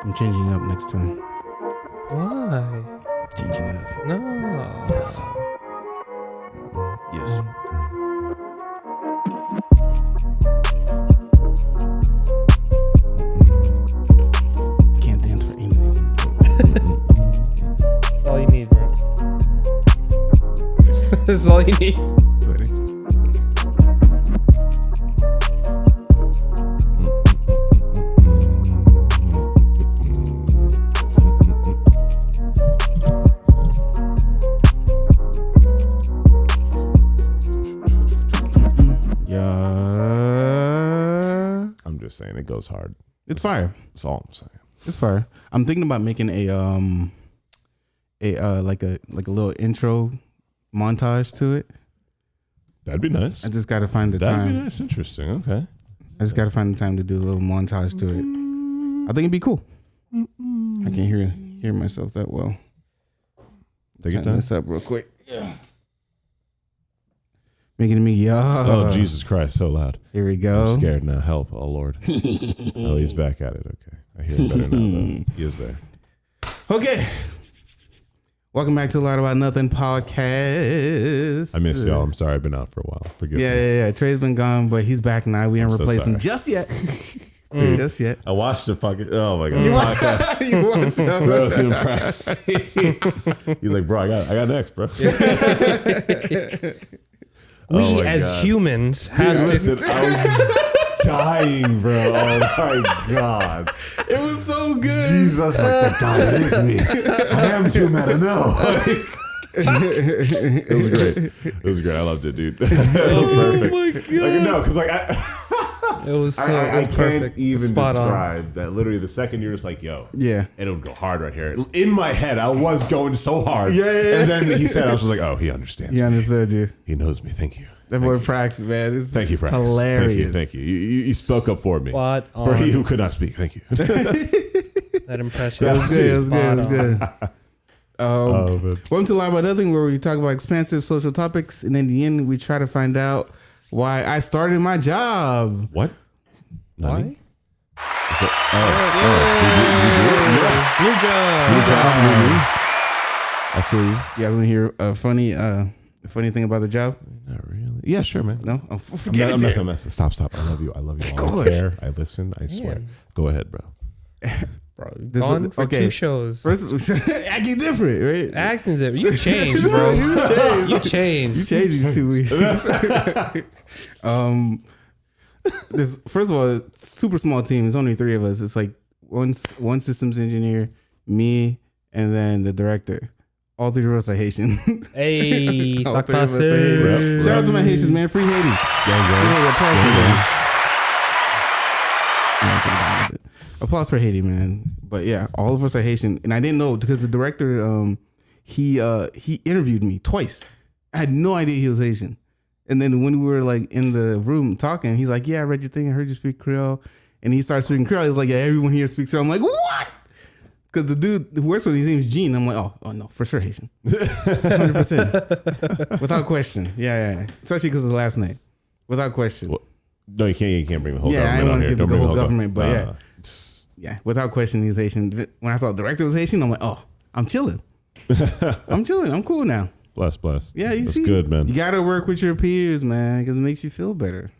I'm changing it up next time. Why? Changing it up. No. Yes. Yes. I can't dance for anything. That's all you need, bro. That's all you need. Sweaty. I'm just saying it goes hard. It's fire. That's all I'm saying. It's fire. I'm thinking about making a like a little intro montage to it. That'd be nice. I just got to find the That'd time. be nice. Interesting. Okay. I just got to find the time to do a little montage to it. I think it'd be cool. I can't hear myself that well. Take it Turn down. this up real quick. Yeah. Making me Oh, Jesus Christ. So loud. Here we go. I'm scared now. Help. Oh, Lord. Oh, he's back at it. Okay. I hear it better now, though. He is there. Okay. Welcome back to A Lot About Nothing podcast. I miss y'all. I'm sorry. I've been out for a while. Forgive me. Yeah. Trey's been gone, but he's back now. We didn't I'm so replace him sorry. just yet. Just yet. I watched the fucking. Oh, my God. You watched that? Bro, I was impressed. He's like, bro, I got next, bro. We my as God. humans have to. Listen, I was dying, bro. Oh my God. It was so good. Jesus, like that guy is me. I am too meta. No. It was great. It was great. I loved it, dude. It was perfect. my God. Like, no, because like It was so I it was can't perfect. even Spot on. describe that. Literally, the second you're just like, yo, Yeah. and it would go hard right here. In my head, I was going so hard. Yeah. And then he said, I was just like, oh, he understands. He me. understood you. He knows me. Thank you. That boy Prax, man. It's Thank you, Prax. hilarious. Thank you. You spoke up for me. Spot For on. he who could not speak. Thank you. That impression. It was good. It was good. It was good. Man. Welcome to Lie About Nothing, where we talk about expansive social topics, and in the end, we try to find out why I started my job. What? Why? Nani? Is it- New job. I feel you. You guys want to hear a funny thing about the job? Not really. Yeah, sure, man. No, forget I'm it. messing. Stop. I love you. I love you. Of I course. care. I listen. I swear. Man. Go ahead, bro. Bro, This is- gone for okay. 2 shows. First, acting different, right? Acting different. You changed, bro. You changed. You changed these 2 weeks. This first of all, it's a super small team. There's only 3 of us. It's like one systems engineer, me, and then the director. All 3 of us are Haitian. Hey, All sock 3 of us are Haitian. passé. Shout out to my Haitians, man. Free Haiti. Gang, Free Haiti. Applause for Gang, Haiti. I'm gonna take it down a little bit. Applause for Haiti, man. But yeah, all of us are Haitian, and I didn't know because the director, he interviewed me twice. I had no idea he was Haitian. And then when we were like in the room talking, he's like, "Yeah, I read your thing. I heard you speak Creole." And he started speaking Creole. He was like, "Yeah, everyone here speaks Creole." I'm like, "What?" Because the dude who works with me, his name's Gene. I'm like, "Oh no, for sure Haitian, 100%, without question." Yeah. Especially because of his last name, without question. Well, no, you can't bring the whole Yeah, I government didn't on want to give here. Don't the bring whole government, but yeah. Yeah, without question, he's Haitian. When I saw the director was Haitian, I'm like, "Oh, I'm chilling. I'm chilling. I'm cool now." Bless. Yeah, you That's see, good, man. You gotta work with your peers, man, because it makes you feel better.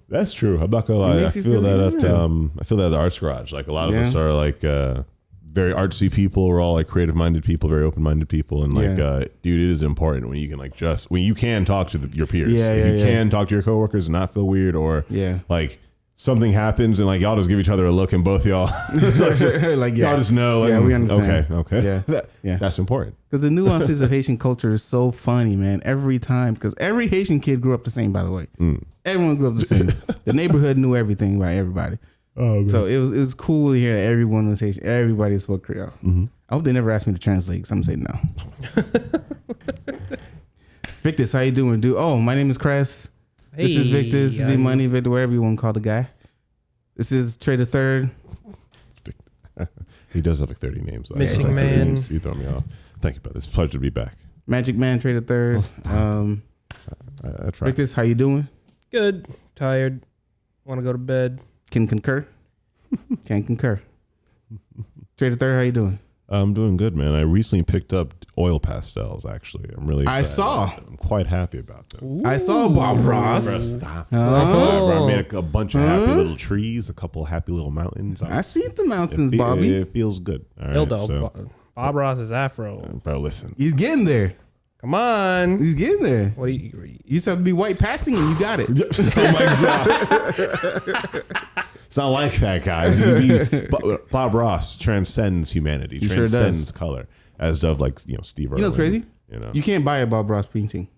That's true. I'm not gonna lie. I makes you feel feel that good. at I feel that at the Arts Garage. Like a lot of us Yeah. are like very artsy people. We're all like creative minded people, very open minded people, and like dude, it is important when you can like when you can talk to your peers. If you can talk to your coworkers and not feel weird or like something happens and like y'all just give each other a look and both y'all Like y'all just know. Like, Yeah, we understand. Okay. Yeah. That's important. Because the nuances of Haitian culture is so funny, man. Every time, because every Haitian kid grew up the same. By the way, everyone grew up the same. The neighborhood knew everything about everybody. Oh, man. So it was cool to hear that everyone was Haitian. Everybody spoke Creole. I hope they never asked me to translate. Some say no. Vycktus, how you doing, dude? Oh, my name is Kress. This is Vycktus, V Money, Victor, whatever you want to call the guy. This is Trey the Third. He does have like 30 names. Though. Missing That's Man. names. You throw me off. Thank you, brother. It's a pleasure to be back. Magic Man, Trey the Third. I tried. Vycktus, how you doing? Good. Tired. Want to go to bed. Can concur. Can concur. Trader Third, how you doing? I'm doing good, man. I recently picked up oil pastels. Actually, I'm really excited. I saw. I'm quite happy about them. Ooh. I saw Bob Ross. Stop. I made a bunch of happy little trees, a couple of happy little mountains. I see the mountains, Bobby. It feels good. All right, Dildo. Bob Ross is Afro. Bro, listen. He's getting there. Come on. He's getting there. What do you just have to be white passing and you got it. Oh my God. It's not like that, guys. Bob Ross transcends humanity. He transcends color. As does Steve Irwin. You know what's crazy? You can't buy a Bob Ross painting.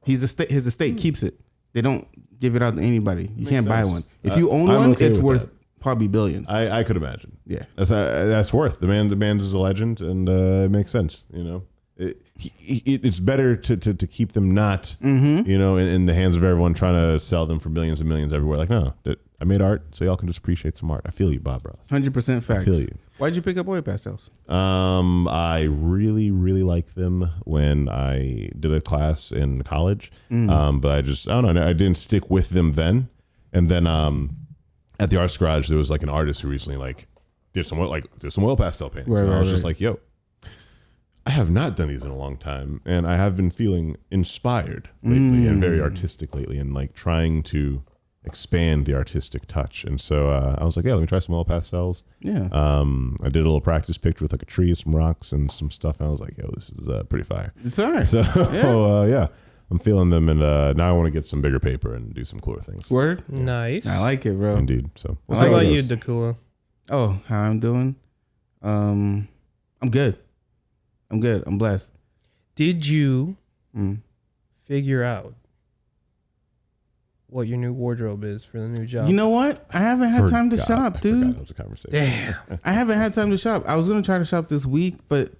His estate keeps it. They don't give it out to anybody. You can't buy one. If you own one, it's worth probably billions. I could imagine. Yeah, that's worth. The man is a legend, and it makes sense. It's better to keep them not in the hands of everyone trying to sell them for millions and millions everywhere. Like, no, I made art so y'all can just appreciate some art. I feel you, Bob Ross. 100% facts. I feel you. Why'd you pick up oil pastels? I really, really liked them when I did a class in college. But I don't know. I didn't stick with them then. And then at the Arts Garage, there was like an artist who recently did some oil pastel paintings. And I was just like, yo, I have not done these in a long time, and I have been feeling inspired lately and very artistic lately, and trying to expand the artistic touch. And so I was like, yeah, let me try some oil pastels. Yeah. I did a little practice picture with a tree, some rocks, and some stuff. And I was like, yo, this is pretty fire. It's all right. So yeah, I'm feeling them, and now I want to get some bigger paper and do some cooler things. Word? Nice. I like it, bro. Indeed. So how about you, Dakula? Oh, how I'm doing? I'm good. I'm blessed. Did you figure out what your new wardrobe is for the new job? You know what? I haven't had time to shop, dude. That was a conversation. Damn. I haven't had time to shop. I was going to try to shop this week, but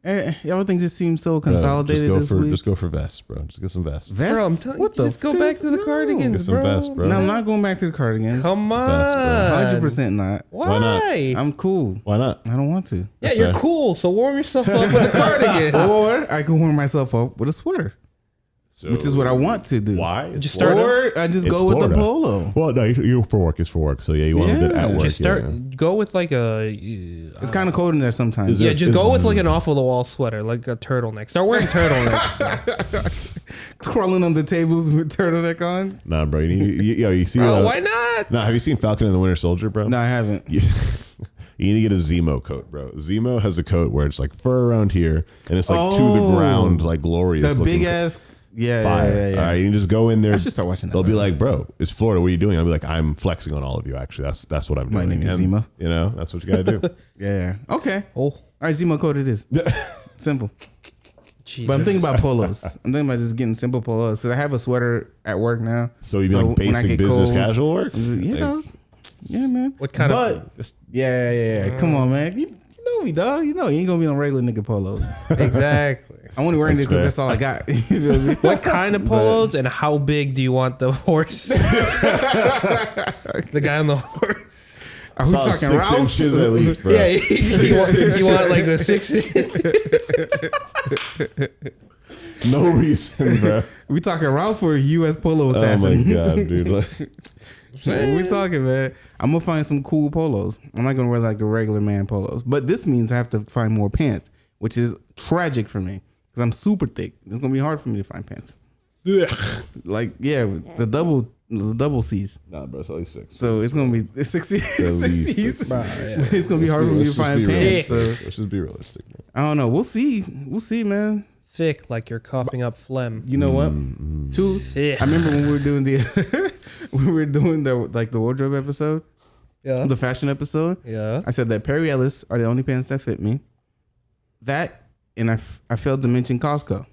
everything just seems so consolidated this week. Just go for vests, bro. Just get some vests. Vests? Bro, I'm telling you, just go back to the cardigans, get some bro. vests, bro. No, I'm not going back to the cardigans. Come on. Vests, 100% not. Why not? I'm cool. Why not? I don't want to. Yeah, That's you're fair. cool, so warm yourself up with a cardigan. Or I can warm myself up with a sweater, which is what I want to do. Why? Just start. Or I just go with the polo. Well, no, you for work is for work. So yeah, you want to do it at work. Just start. Go with like a. It's kind of cold in there sometimes. Yeah, just go with like an off of the wall sweater, like a turtleneck. Start wearing turtleneck. Crawling on the tables with turtleneck on. Nah, bro. You see? Bro, why not? Nah, have you seen Falcon and the Winter Soldier, bro? No, I haven't. You need to get a Zemo coat, bro. Zemo has a coat where it's like fur around here, and it's like to the ground, like glorious. The big ass. Yeah. All right, you just go in there. I should start watching that. They'll be like, bro, it's Florida. What are you doing? I'll be like, I'm flexing on all of you. Actually, that's what I'm doing. My name is Zemo. That's what you got to do. Yeah. Okay. Oh. All right, Zemo coat it is. Simple. Jesus. But I'm thinking about polos. I'm thinking about just getting simple polos because I have a sweater at work now. So you mean like basic business casual work? Yeah, man. What kind of? Yeah. Come on, man. You know me, dog. You know you ain't gonna be on regular nigga polos. Exactly. I'm only wearing this because that's all I got. You feel me? What kind of polos and how big do you want the horse? The guy on the horse. Are we talking 6 Ralph? inches at least, bro. Yeah, you want like the 6 inch. No reason, bro. We talking Ralph or U.S. Polo Assassin? Oh my god, dude. What we talking, man? I'm gonna find some cool polos. I'm not gonna wear like the regular man polos, but this means I have to find more pants, which is tragic for me because I'm super thick. It's gonna be hard for me to find pants. Like the double C's. Nah, bro, it's only 6. So it's gonna be 60 C's. Wow, yeah. It's gonna be hard for me to find pants. So Let's just be realistic, man. I don't know. We'll see, man. Thick, like you're coughing up phlegm. You know what? Too. Thick. I remember when we were doing the the wardrobe episode, the fashion episode. Yeah. I said that Perry Ellis are the only pants that fit me. That and I failed to mention Costco.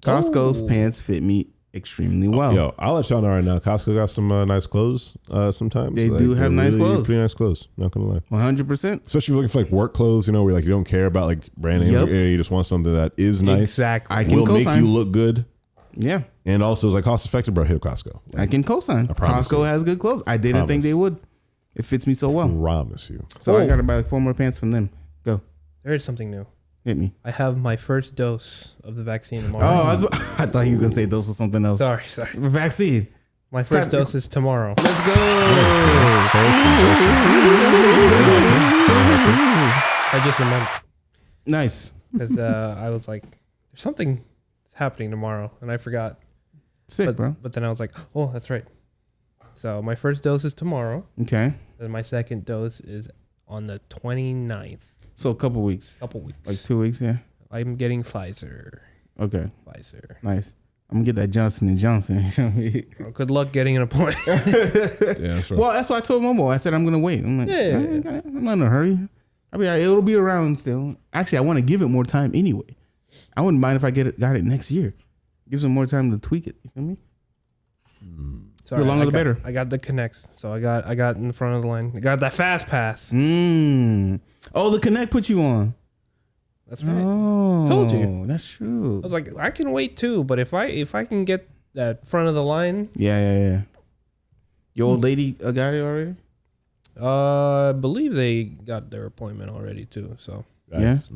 Costco's pants fit me extremely well. Yo, I'll let y'all know right now. Costco got some nice clothes. Sometimes They do have nice clothes. Pretty nice clothes. Not gonna lie. 100%. Especially if you're looking for like work clothes, where like you don't care about like brand names. Yep. You just want something that is nice. Exactly. I can will make co-sign. you look good. Yeah, And also it's like cost effective, bro. Hit Costco. I can co-sign. Costco has good clothes. I didn't think they would. It fits me so well. Promise you. So I gotta buy like 4 more pants from them. Go. There is something new. Hit me. I have my first dose of the vaccine tomorrow. Oh, I thought you were gonna say those or something else. Sorry. The vaccine. My first dose is tomorrow. Let's go. I just remembered. Nice. Because I was like, there's something happening tomorrow, and I forgot. Sick, bro. But then I was like, oh, that's right. So my first dose is tomorrow. Okay. And my second dose is on the 29th. So a couple weeks. Like 2 weeks, yeah. I'm getting Pfizer. Okay. Pfizer. Nice. I'm gonna get that Johnson & Johnson. Well, good luck getting an appointment. That's right. Well, that's why I told Momo. I said I'm gonna wait. I'm like, I'm not in a hurry. It'll be around still. Actually, I want to give it more time anyway. I wouldn't mind if I got it next year. Gives them more time to tweak it. You feel me? Sorry, the longer the better. I got the Connect, so I got in the front of the line. I got that fast pass. Oh, the Connect put you on. That's right. Oh, told you. That's true. I was like, I can wait too, but if I can get that front of the line, yeah. Your old lady got it already. I believe they got their appointment already too. So nice.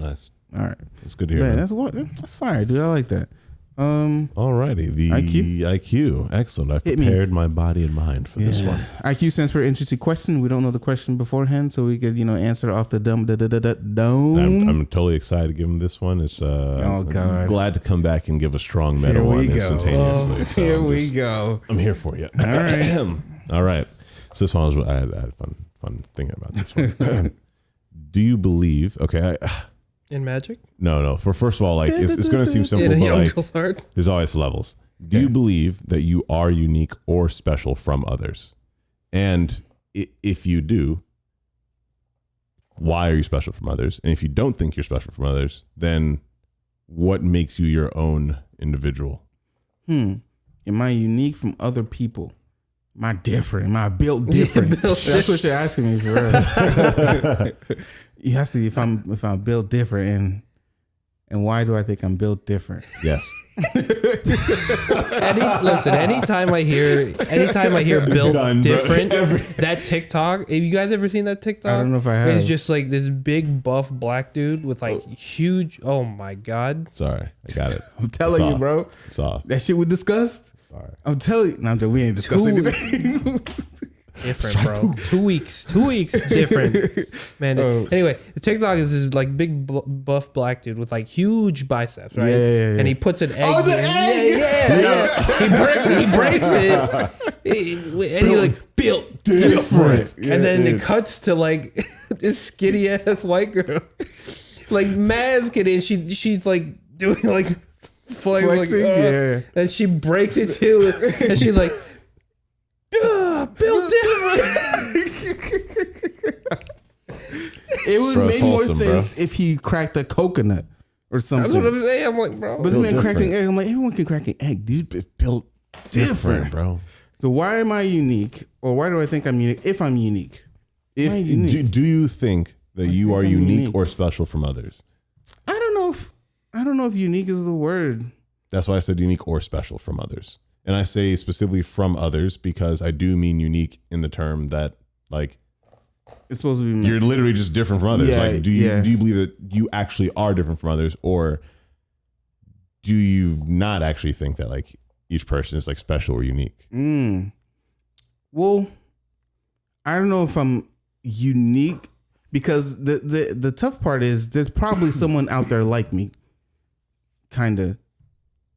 All right, that's good to hear. Man, that's fire, dude. I like that. Alrighty, the IQ. Excellent. I've prepared my body and mind for this one. IQ stands for interesting question. We don't know the question beforehand, so we could answer off the dome. I'm totally excited to give him this one. It's God. I'm glad to come back and give a strong medal on instantaneously. So here we go. I'm here for you. All right. All right. So this one I had fun thinking about this one. Do you believe? Okay. in Magic? No. First of all, like it's going to seem simple, but like there's always levels. Do you believe that you are unique or special from others? And if you do, why are you special from others? And if you don't think you're special from others, then what makes you your own individual? Am I unique from other people? Am I different? Am I built different? That's what you're asking me for real. You have to see if I'm built different and why do I think I'm built different? Yes. Anytime I hear built different, that TikTok, have you guys ever seen that TikTok? I don't know if I have. It's just like this big buff black dude with like huge, oh my God. Sorry, I got it. I'm telling you, bro. That shit we discussed. Sorry. I'm telling you. No, we ain't discussed anything. Different, bro. 2 weeks. 2 weeks different. Man. Anyway, the TikTok is this like big buff black dude with like huge biceps, right? Yeah. And he puts an egg. Oh, the egg! Yeah. He breaks it. And he like built different. And then it cuts to like this skinny ass white girl. Like Maz getting, she's like doing like flexing, like, and she breaks it too. And she's like, built different. It would make more sense if he cracked a coconut or something. That's what I'm saying. I'm like, bro. But this man cracked an egg. I'm like, everyone can crack an egg. These built different, bro. So why am I unique, or why do I think I'm unique? If I'm unique, do you think that you are unique or special from others? I don't know if unique is the word. That's why I said unique or special from others. And I say specifically from others because I do mean unique in the term that like it's supposed to be. You're literally just different from others. Yeah, like, do you believe that you actually are different from others, or do you not actually think that like each person is like special or unique? Well, I don't know if I'm unique because the tough part is there's probably someone out there like me, kind of.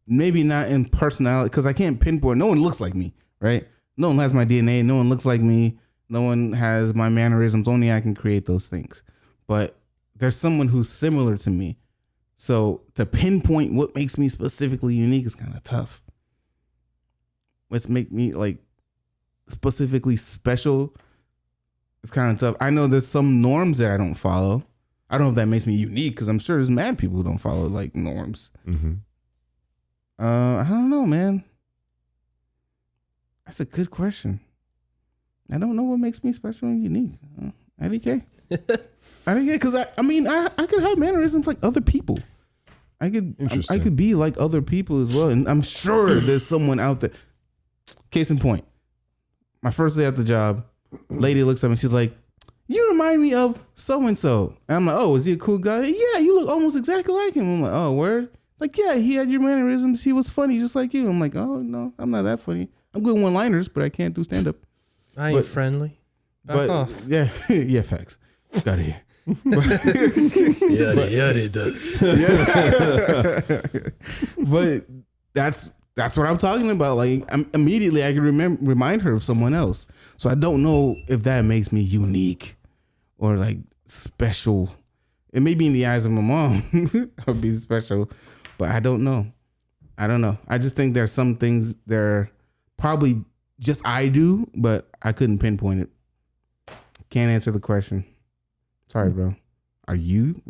Maybe not in personality, because I can't pinpoint. No one looks like me, right? No one has my DNA. No one looks like me. No one has my mannerisms. Only I can create those things. But there's someone who's similar to me. So to pinpoint what makes me specifically unique is kind of tough. What's make me like specifically special is kind of tough. I know there's some norms that I don't follow. I don't know if that makes me unique, because I'm sure there's mad people who don't follow like norms. Mm-hmm. I don't know, man. That's a good question. I don't know what makes me special and unique. IDK? IDK, because I could have mannerisms like other people. I could be like other people as well. And I'm sure there's someone out there. Case in point, my first day at the job, lady looks at me, she's like, "You remind me of so-and-so." And I'm like, "Oh, is he a cool guy?" "Yeah, you look almost exactly like him." I'm like, "Oh, word?" Like, "Yeah, he had your mannerisms. He was funny just like you." I'm like, "Oh, no, I'm not that funny. I'm good one-liners, but I can't do stand-up. I ain't friendly. Back off. Yeah, yeah, facts. Got it. Yeah, it does. But that's what I'm talking about. Like, immediately I can remind her of someone else. So I don't know if that makes me unique or like special. It may be in the eyes of my mom, I'll be special, but I don't know. I just think there's some things there probably just I do, but I couldn't pinpoint it. Can't answer the question. Sorry, bro. Are you?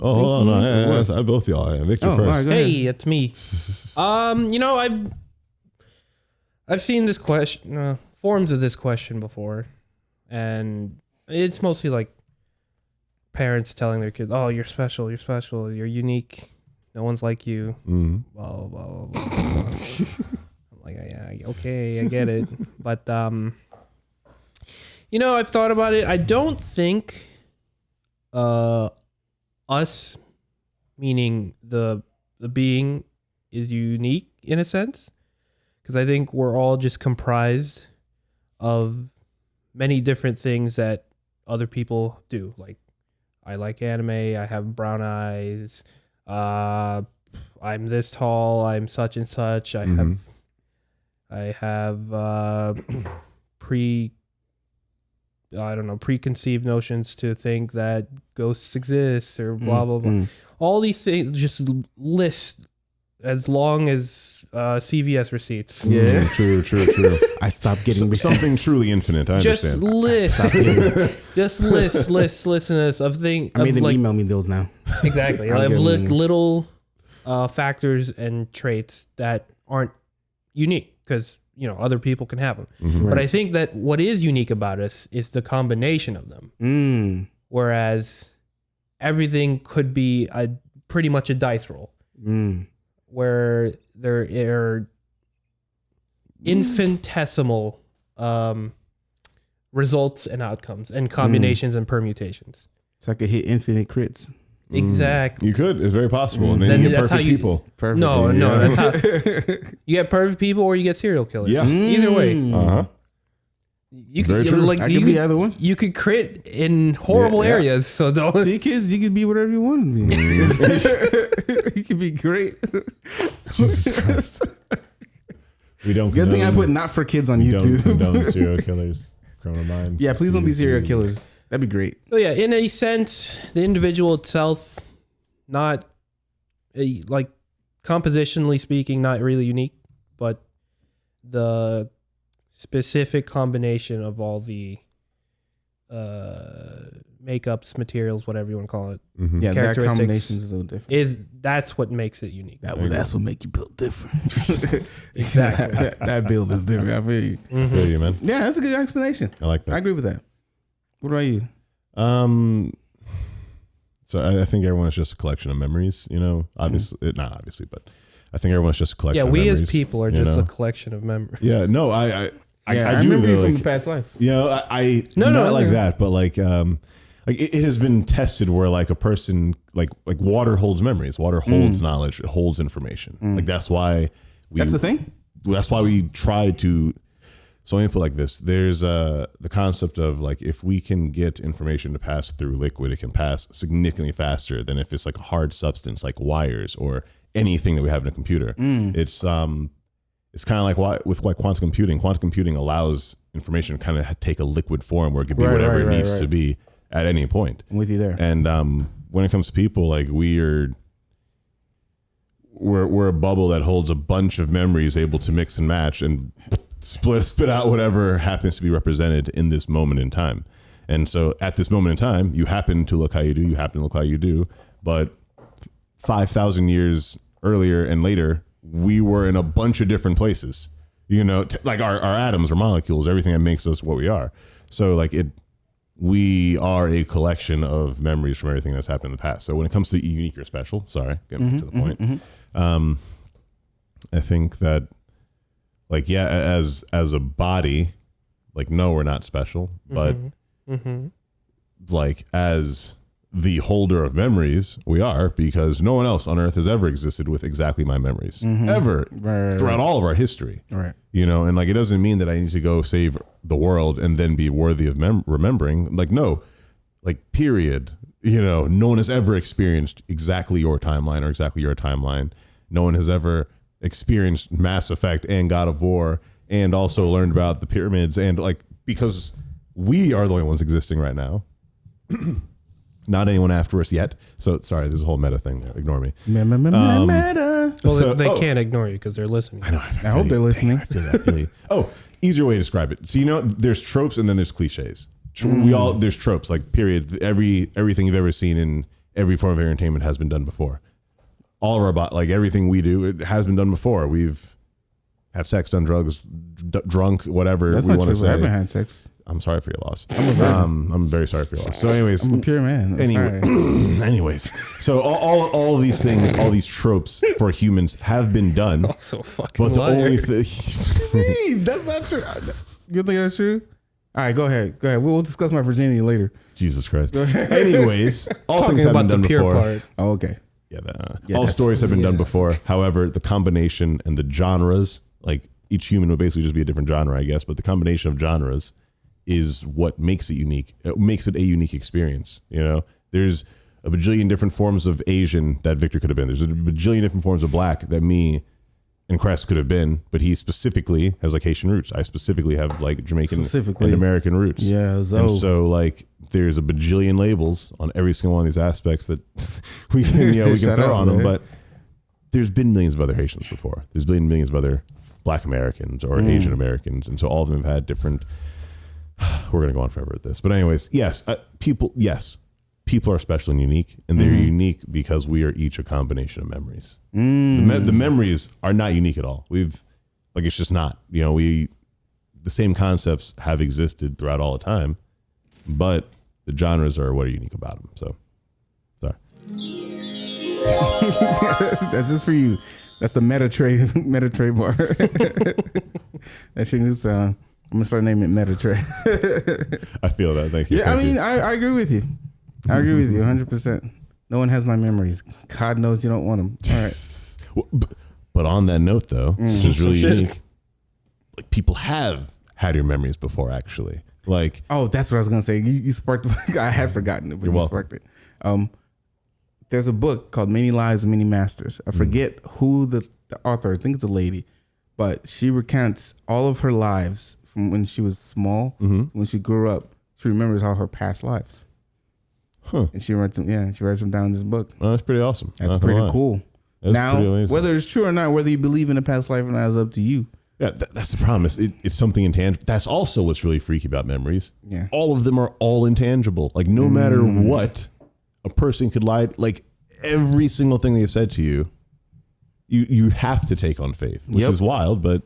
Hold on. I both y'all. Victor first. Right, hey, it's me. I've seen this question, forms of this question before, and it's mostly like parents telling their kids, "Oh, you're special. You're unique. No one's like you." Mm-hmm. Blah blah blah blah. blah. I'm like, yeah, okay, I get it, but I've thought about it. I don't think us, meaning the being, is unique in a sense, because I think we're all just comprised of many different things that other people do. Like, I like anime, I have brown eyes, I'm this tall, I'm such and such, I have preconceived notions to think that ghosts exist or blah blah blah. All these things just list as long as CVS receipts. Yeah, true. I stopped getting receipts. Something truly infinite. I just understand. list lists of things. I made them email me those now. Exactly. I have little factors and traits that aren't unique because other people can have them. Mm-hmm. But I think that what is unique about us is the combination of them. Whereas everything could be pretty much a dice roll. Where there are infinitesimal results and outcomes and combinations and permutations. So I could hit infinite crits. Exactly. You could. It's very possible. And then you get perfect people. Perfect. No, that's how you get perfect people or you get serial killers. Yeah. Either way. You could, Very true. like, I could be either one. You could crit in horrible areas. So don't see, kids, you could be whatever you want to be. You could be great. We don't. Good thing I put not for kids on YouTube. Don't condone serial killers, criminal minds. Yeah, please don't be serial killers. That'd be great. So yeah, in a sense, the individual itself, not like compositionally speaking, not really unique, but the specific combination of all the makeups, materials, whatever you want to call it. Yeah, that combination is a little different. That's what makes it unique. That's what make you build different. Exactly. that build is different. I feel you. I feel you, man. Yeah, that's a good explanation. I like that. I agree with that. What about you? So I think everyone's just a collection of memories, obviously, not obviously, but I think everyone's just a collection of memories. Yeah, we as people are just a collection of memories. Yeah, no, I do remember you though, from the past life. Not like that, but like it has been tested where like a person, like water holds memories, water holds knowledge, it holds information. Like that's why that's the thing. That's why we try to. So let me put it like this. There's the concept of like, if we can get information to pass through liquid, it can pass significantly faster than if it's like a hard substance like wires or anything that we have in a computer. It's kind of like with quantum computing. Quantum computing allows information to kind of take a liquid form where it could be whatever it needs to be at any point. I'm with you there. And when it comes to people, like we're a bubble that holds a bunch of memories able to mix and match and spit out whatever happens to be represented in this moment in time. And so at this moment in time, you happen to look how you do, but 5,000 years earlier and later, we were in a bunch of different places, like our atoms or molecules, everything that makes us what we are. So like we are a collection of memories from everything that's happened in the past. So when it comes to unique or special, getting to the point, I think that, like, yeah, as a body, like, no, we're not special, but like as the holder of memories. We are, because no one else on earth has ever existed with exactly my memories ever throughout all of our history. Right. You know, and like, it doesn't mean that I need to go save the world and then be worthy of remembering. Like, no, like, period. You know, no one has ever experienced exactly your timeline or exactly your timeline. No one has ever experienced Mass Effect and God of War and also learned about the pyramids, and like, because we are the only ones existing right now. Not anyone after us yet. So sorry, there's a whole meta thing there. Ignore me. Meta. Well, they can't ignore you because they're listening. I know. I hope they're listening. I feel you. Oh, easier way to describe it. So, you know, there's tropes and then there's cliches. There's tropes, like, period. Everything you've ever seen in every form of entertainment has been done before. All of our like, everything we do, it has been done before. We've had sex, done drugs, drunk, whatever. That's we not want to true. say. I haven't had sex. I'm sorry for your loss. I'm very sorry for your loss. So, anyways, I'm a pure man. Anyways, so all of these things, all these tropes for humans have been done. Also, fucking but the liar. only thing That's not true. You think that's true? All right, go ahead. We'll discuss my virginity later. Jesus Christ. Anyways, all things have been done before. Part. Oh, okay. Yeah, all stories have been done before. However, the combination and the genres, like, each human would basically just be a different genre, I guess, but the combination of genres is what makes it unique. It makes it a unique experience. You know, there's a bajillion different forms of Asian that Victor could have been. There's a bajillion different forms of black that me and Kress could have been, but he specifically has like Haitian roots. I specifically have like Jamaican and American roots. Yeah, and so like, there's a bajillion labels on every single one of these aspects that we can throw on them. But there's been millions of other Haitians before. There's been millions of other Black Americans or Asian Americans, and so all of them have had different. We're gonna go on forever with this, but anyways, people are special and unique, and they're unique because we are each a combination of memories. The memories are not unique at all. It's just not. You know, the same concepts have existed throughout all the time, but the genres are what are unique about them. So, sorry. That's just for you. That's the meta tray bar. That's your new sound. I'm gonna start naming it meta tray. I feel that. Thank you. Yeah, Thank I mean, you. I agree with you. I agree with you 100%. No one has my memories. God knows you don't want them. All right. But on that note, though, which is really unique, like, people have had your memories before, actually. Like, oh, that's what I was gonna say. You sparked. I had forgotten it, but you sparked it. There's a book called Many Lives, Many Masters. I forget who the author. I think it's a lady, but she recounts all of her lives from when she was small, when she grew up. She remembers all her past lives. Huh. And she writes them down in this book. Oh, that's pretty awesome. That's pretty cool. That's now, whether it's true or not, whether you believe in a past life or not, is up to you. Yeah, that's the problem. It's something intangible. That's also what's really freaky about memories. Yeah. All of them are all intangible. Like, no matter what, a person could lie. Like, every single thing they've said to you, you have to take on faith, which is wild, but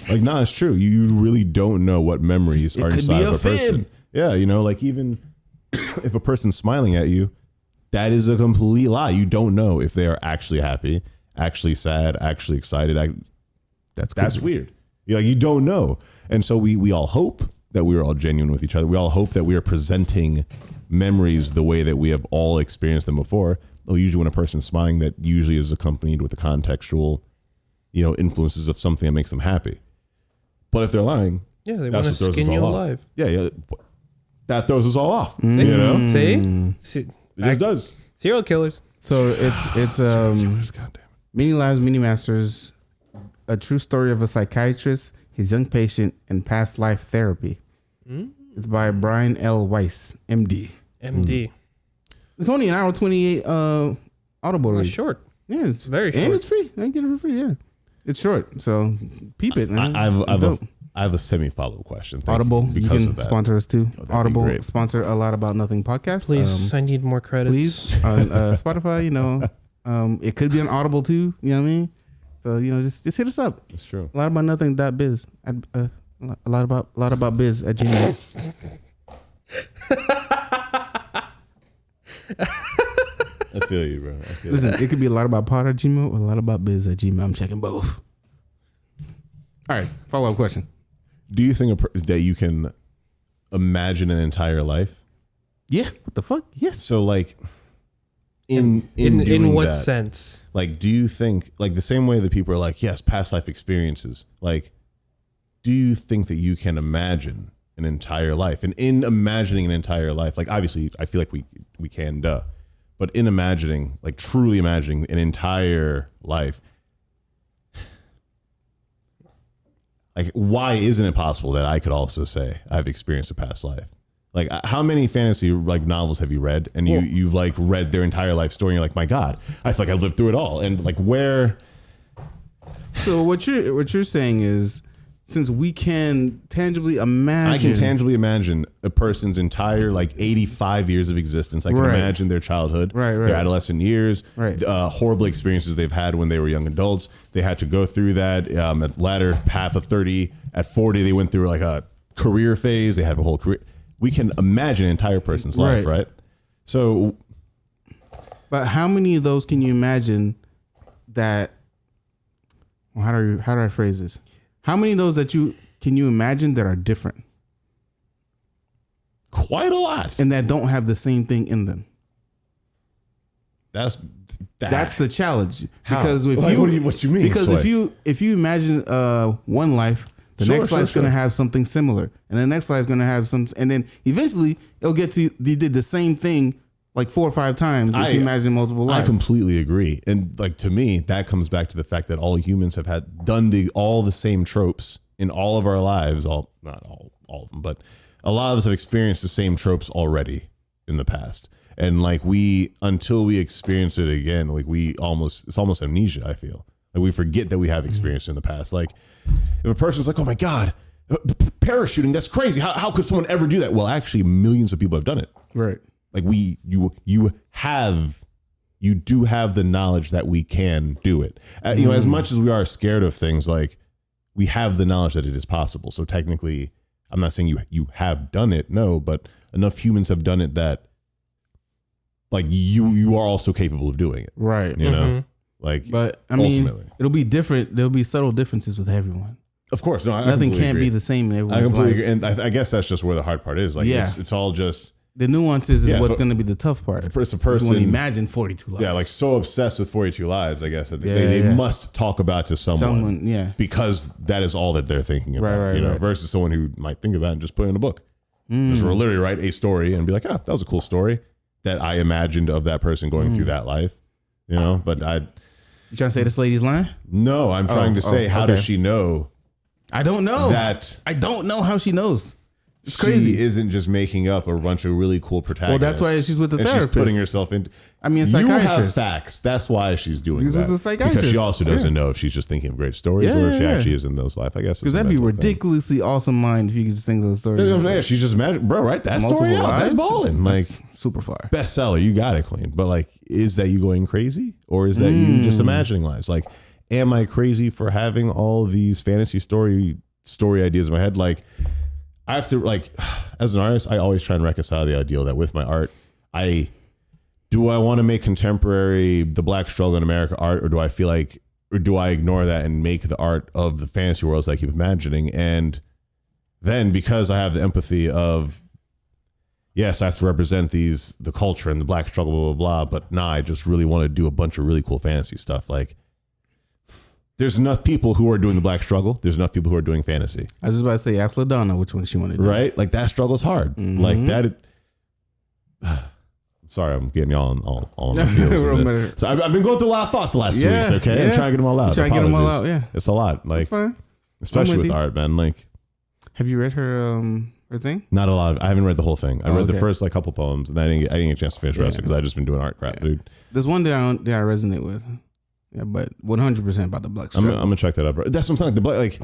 like, nah, it's true. You really don't know what memories are inside of a person. Yeah, you know, like, even if a person's smiling at you, that is a complete lie. You don't know if they are actually happy, actually sad, actually excited. That's weird. You don't know. And so we all hope that we are all genuine with each other. We all hope that we are presenting memories the way that we have all experienced them before. Usually when a person's smiling, that usually is accompanied with the contextual, influences of something that makes them happy. But if they're lying, they want to skin you alive. Yeah. That throws us all off. See? It just does. Serial killers. So it's Many Lives, Many Masters, a true story of a psychiatrist, his young patient, and past life therapy. It's by Brian L. Weiss, MD. It's only an hour 28 Audible read. It's short. Yeah, it's very short. And it's free. I can get it for free, yeah. It's short, so peep it, man. I have a semi-follow-up question. Audible, you can sponsor us too. Audible, sponsor A Lot About Nothing podcast. Please, I need more credits. Please, on Spotify, it could be on Audible too, you know what I mean? So, just hit us up. That's true. A lot about nothing.biz. A lot about biz at Gmail. I feel you, bro. Listen, it could be a lot about pod at Gmail or a lot about biz at Gmail. I'm checking both. All right, follow-up question. Do you think that you can imagine an entire life Yeah. What the fuck? Yes. So like, in what that, sense? Like, do you think, like, the same way that people are like, yes, past life experiences, like, do you think that you can imagine an entire life? And in imagining an entire life, like, obviously I feel like we can, but in imagining, like, truly imagining an entire life, like, why isn't it possible that I could also say I've experienced a past life? Like, how many fantasy like novels have you read, and you've like read their entire life story, and you're like, my God, I feel like I've lived through it all, and like, where? So what you're saying is, since we can tangibly imagine, I can tangibly imagine a person's entire like 85 years of existence. I can imagine their childhood, their adolescent years, horrible experiences they've had when they were young adults. They had to go through that at latter path of 30. At 40, they went through like a career phase. They have a whole career. We can imagine an entire person's life, right? So, but how many of those can you imagine that? Well, how do I phrase this? How many of those can you imagine that are different? Quite a lot, and that don't have the same thing in them. That's the challenge. How? Because if what you mean? Because if you imagine one life. The next life's going to have something similar, and the next life's going to have some, and then eventually it'll get to you did the same thing like 4 or 5 times if you imagine multiple lives. I completely agree, and like to me, that comes back to the fact that all humans have done all the same tropes in all of our lives. Not all of them, but a lot of us have experienced the same tropes already in the past, and like until we experience it again, like it's almost amnesia. I feel. Like we forget that we have experience in the past. Like if a person's like, oh my God, parachuting, that's crazy. How could someone ever do that? Well, actually millions of people have done it. Right. Like you do have the knowledge that we can do it. You know, as much as we are scared of things, like we have the knowledge that it is possible. So technically, I'm not saying you have done it. No, but enough humans have done it that like you are also capable of doing it. Right. You know? Like, but I mean, it'll be different. There'll be subtle differences with everyone. Of course, no, nothing can't be the same in everyone's life. Agree. And I guess that's just where the hard part is. Like, it's all just the nuances is what's going to be the tough part. For a person, when you imagine 42 lives, like so obsessed with 42 lives, I guess that they must talk about to someone, because that is all that they're thinking about. Right. Versus someone who might think about it and just put it in a book, just literally write a story and be like, that was a cool story that I imagined of that person going through that life. But You trying to say this lady's lying? No, I'm trying to say, how does she know? I don't know. I don't know how she knows. It's crazy. She isn't just making up a bunch of really cool protagonists. Well, that's why she's with the therapist. She's putting herself in. I mean, a psychiatrist. You have facts. That's why she's doing that. She's with a psychiatrist. Because she also doesn't know if she's just thinking of great stories or if she actually is in those life. I guess because that'd be ridiculously awesome mind if you could just think of those stories. She's just imagine, bro. Write that story out. That's balling. Like super far bestseller. You got it, Queen. But like, is that you going crazy, or is that you just imagining lives? Like, am I crazy for having all these fantasy story ideas in my head? Like, I have to, like, as an artist, I always try and reconcile the ideal that with my art, do I want to make contemporary, the Black struggle in America art, or do I feel like, or do I ignore that and make the art of the fantasy worlds that I keep imagining? And then because I have the empathy of, yes, I have to represent the culture and the Black struggle, blah, blah, blah, but nah, I just really want to do a bunch of really cool fantasy stuff. Like, there's enough people who are doing the Black struggle. There's enough people who are doing fantasy. I was just about to say, ask LaDonna which one she wanted to do. Right? Like, that struggle's hard. Like, that. Sorry, I'm getting y'all on my feels. So I've been going through a lot of thoughts the last 2 weeks, okay? I'm trying to get them all out. Trying to get them all out, yeah. It's a lot. Like, fine. Especially with art, man. Like, have you read her thing? Not a lot. I haven't read the whole thing. I read the first like couple poems, and I didn't get a chance to finish the rest because I've just been doing art crap, dude. There's one that I resonate with. Yeah, but 100% about the Black struggle. I'm gonna check that out, bro. That's what I'm saying. The Black, like,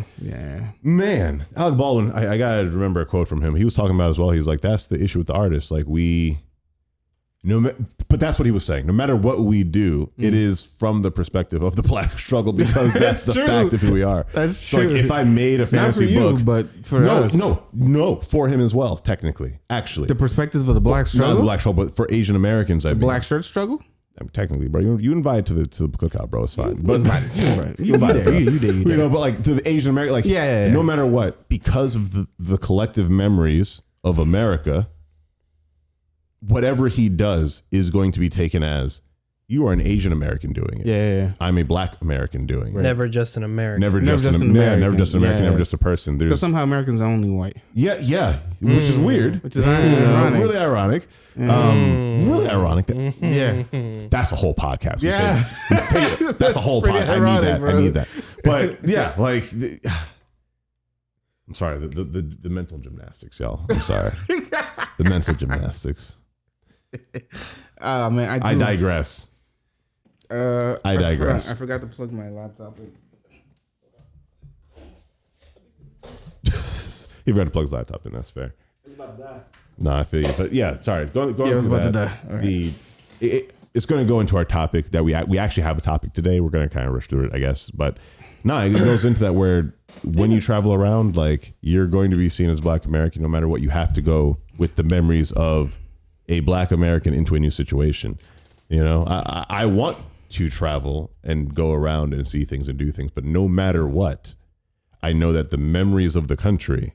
man, Alec Baldwin. I gotta remember a quote from him. He was talking about as well. He's like, that's the issue with the artists. Like, but that's what he was saying. No matter what we do, it is from the perspective of the Black struggle because that's the fact of who we are. That's true. Like, if I made a fantasy book, but for us, no, for him as well. Technically, actually, the perspective of the Black struggle, not the Black struggle, but for Asian Americans, I mean, Black shirt struggle. Technically, bro, you invited to the cookout, bro. It's fine. But you did. You know, but like to the Asian American, like no matter what, because of the collective memories of America, whatever he does is going to be taken as you are an Asian American doing it. Yeah. I'm a Black American doing it. Never just an American. Never just an American. Never just an American. Never just a person. Because somehow Americans are only white. Yeah, which is weird. Which is ironic. Really ironic. Really ironic. Yeah. That's a whole podcast. Yeah. We say it. That's a whole podcast. I need that. But yeah, like, I'm sorry, the mental gymnastics, y'all. I'm sorry. The mental gymnastics. Oh, man. I digress. I digress. I forgot to plug my laptop in. He forgot to plug his laptop in. That's fair. It's about to die. No, I feel you. But yeah, sorry. Going it was about that, to die. All right. It's going to go into our topic that we actually have a topic today. We're going to kind of rush through it, I guess. But no, it goes into that where when you travel around, like, you're going to be seen as Black American no matter what. You have to go with the memories of a Black American into a new situation. You know, I want to travel and go around and see things and do things, but no matter what, I know that the memories of the country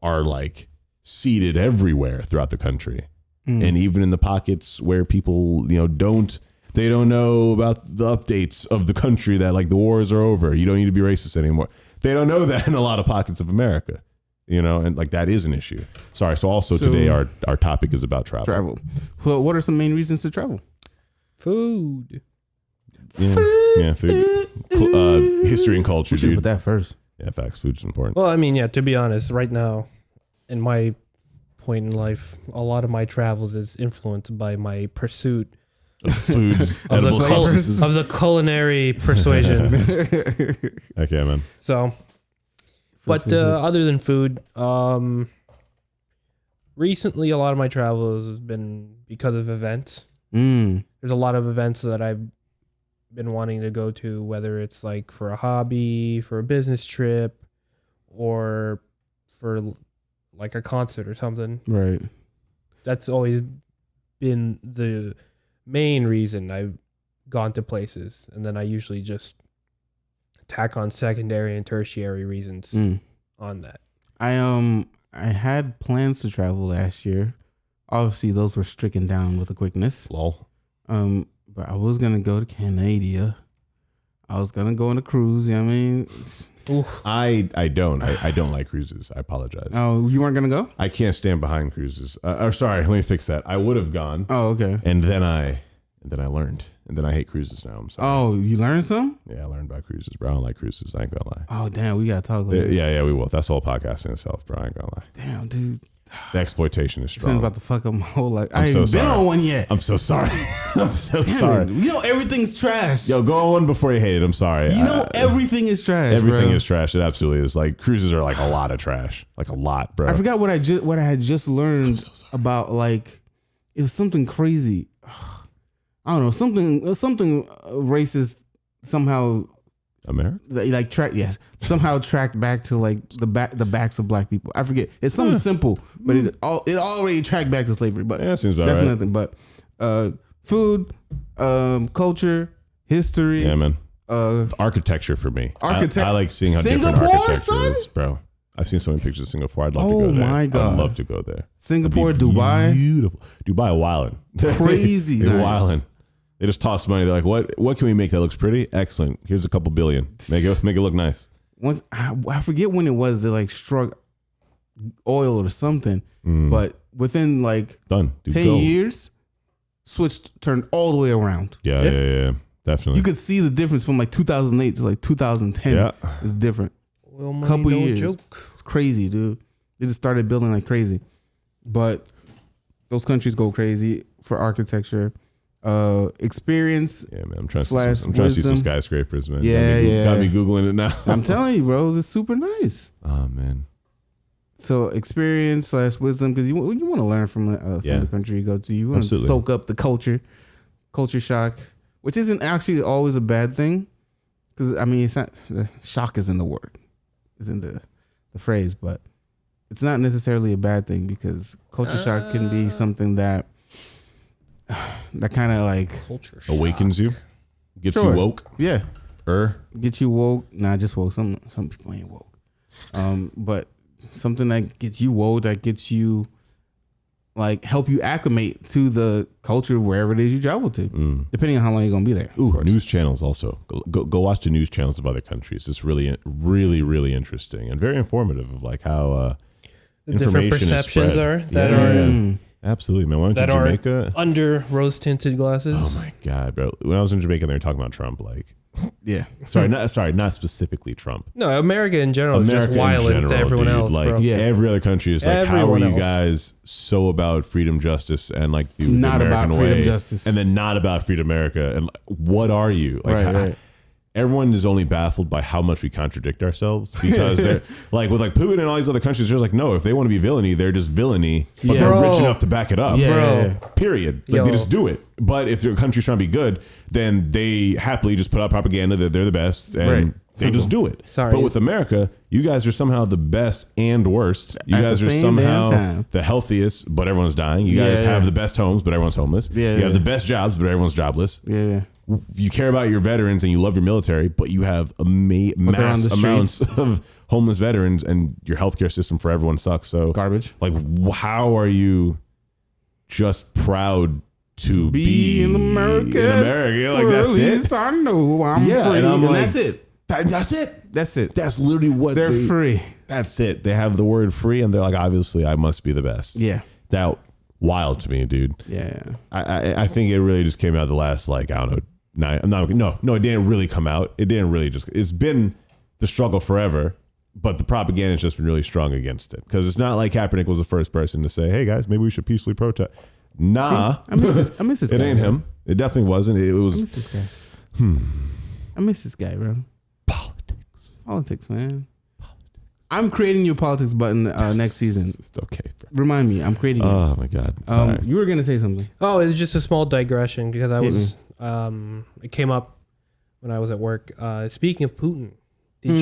are like seeded everywhere throughout the country. And even in the pockets where people, you know, don't know about the updates of the country, that like the wars are over, you don't need to be racist anymore. They don't know that in a lot of pockets of America, you know, and like that is an issue. Sorry. So today our topic is about travel. Well, what are some main reasons to travel? Food. Yeah, food. History and culture, We should dude. put that first. Yeah, facts. Food's important. Well, I mean, yeah, to be honest, right now, in my point in life, a lot of my travels is influenced by my pursuit Food, of edible substances. the culinary persuasion. Okay, man. So, but other than food, recently a lot of my travels has been because of events. There's a lot of events that I've been wanting to go to, whether it's like for a hobby, for a business trip, or for like a concert or something. Right. That's always been the main reason I've gone to places, and then I usually just tack on secondary and tertiary reasons on that. I had plans to travel last year. Obviously, those were stricken down with a quickness. Lol. But I was gonna go to Canada. I was gonna go on a cruise. You know what I mean? Oof. I don't like cruises. I apologize. Oh, you weren't gonna go? I can't stand behind cruises. Sorry, let me fix that. I would have gone. Oh, okay. And then I learned. And then I hate cruises now. I'm sorry. Oh, you learned some? Yeah, I learned about cruises, bro. I don't like cruises. I ain't gonna lie. Oh, damn. We gotta talk later. Yeah, we will. That's the whole podcast in itself, bro. I ain't gonna lie. Damn, dude. The exploitation is It's been strong. about to fuck up my whole life. I'm I ain't so been sorry. on one yet. I'm so sorry. I'm so sorry. You know everything's trash. Yo, go on one before you hate it. I'm sorry. You know everything is trash. Everything bro. is trash. It absolutely is. Like, cruises are like a lot of trash. Like a lot, bro. I forgot what I had just learned about. Like, it was something crazy. I don't know, something racist somehow. America? Like somehow tracked back to like the backs of black people. I forget. It's something simple, but it already tracked back to slavery. But yeah, seems about that's right. nothing. But food, culture, history. Yeah, man. Architecture for me. I like seeing how Singapore, different architecture son? is, bro. I've seen so many pictures of Singapore. I'd love to Oh go there. my God. I'd love to go there. Singapore, It'd be Dubai. beautiful. Dubai, wildin'. Crazy They're nice. wildin'. They just toss money. They're like, what can we make that looks pretty? Excellent. Here's a couple billion. Make it look nice. Once I forget when it was, they like struck oil or something, but within like Done. Dude, 10 go. years, turned all the way around. Yeah. Definitely. You could see the difference from like 2008 to like 2010. Yeah. It's different. Well, money, Couple no years. joke. It's crazy, dude. They just started building like crazy. But those countries go crazy for architecture. Experience. Yeah, man. I'm trying to see some skyscrapers, man. Yeah. Got me Googling it now. I'm telling you, bro, it's super nice. Oh, man. So experience / wisdom, because you want to learn from the country you go to. You want to soak up the culture shock, which isn't actually always a bad thing. Because I mean, it's not, shock isn't the word, isn't the phrase, but it's not necessarily a bad thing because culture shock can be something that kind of like Culture shock. Awakens you. Gets you woke. Yeah. Get you woke. Not just woke. Some people ain't woke. But something that gets you woke, that gets you like help you acclimate to the culture of wherever it is you travel to, depending on how long you're gonna be there. Ooh, news channels also. Go watch the news channels of other countries. It's really, really, really interesting and very informative of like how the different perceptions are that are. Absolutely, man. Why don't you Jamaica? Under rose tinted glasses. Oh my god, bro! When I was in Jamaica, they were talking about Trump. Like, yeah, not specifically Trump. No, America in general is just violent to everyone else. Like, bro. every other country is like, how are you guys so about freedom, justice, and like the American about way, freedom, justice, and then not about freedom, America, and what are you? Like, right. Everyone is only baffled by how much we contradict ourselves because they're like with like Putin and all these other countries. They're like, no, if they want to be villainy, they're just villainy, but they're rich enough to back it up. Yeah. Period. Like they just do it. But if their country's trying to be good, then they happily just put out propaganda that they're the best and they just do it. But with America, you guys are somehow the best and worst. You guys are somehow the healthiest, but everyone's dying. You guys have the best homes, but everyone's homeless. You have the best jobs, but everyone's jobless. You care about your veterans and you love your military, but you have mass amounts of homeless veterans, and your healthcare system for everyone sucks. So garbage. Like, how are you just proud to be in America? Like, that's it. I know I'm free, and like, that's it. That's it. That's literally what they're free. That's it. They have the word free, and they're like, obviously, I must be the best. Yeah. That wild to me, dude. Yeah. I think it really just came out the last, like, I don't know. No, it didn't really come out. It didn't really it's been the struggle forever, but the propaganda has just been really strong against it. Because it's not like Kaepernick was the first person to say, hey guys, maybe we should peacefully protest. Nah. See, I miss this guy. It ain't him. It definitely wasn't. It was. I miss this guy. I miss this guy, bro. Politics, man. I'm creating your politics button next season. It's okay, bro. Remind me, I'm creating it. Oh my god. Sorry. You were gonna say something. Oh, it's just a small digression because I was it came up when I was at work. Speaking of Putin, did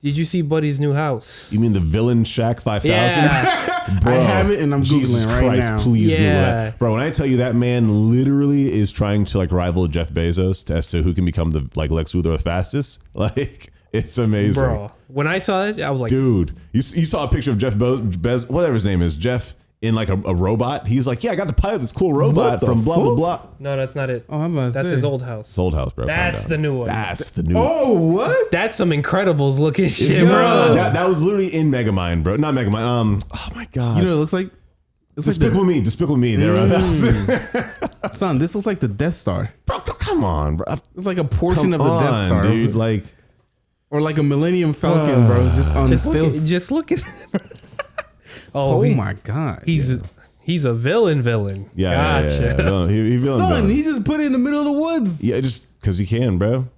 you see Buddy's new house? You mean the Villain Shack 5000? Yeah. Bro, I have it and I'm Jesus Googling Christ, right now. Please Google that. Bro, when I tell you that man literally is trying to like rival Jeff Bezos as to who can become the like Lex Luthor the fastest, like it's amazing. Bro, when I saw it, I was like, dude, you saw a picture of Jeff Bezos, whatever his name is, Jeff in like a robot. He's like, yeah, I got to pilot this cool robot from blah, blah, blah. No, that's not it. Oh, I'm about to That's say. his old house. His old house, bro. That's the new one. That's the new one. Oh, what? That's some Incredibles looking shit, bro. That was literally in Megamind, bro. Not Megamind. Oh my god. You know what it looks like? It's Despicable Me. Despicable Me. There, son, this looks like the Death Star. Bro, come on, bro. It's like a portion of the Death Star, dude. Like, or like a Millennium Falcon, bro. Just on stilts. Just look at it. Oh my god. He's a villain. Yeah, gotcha. yeah. No, he Son, he just put it in the middle of the woods. Yeah, just because he can, bro.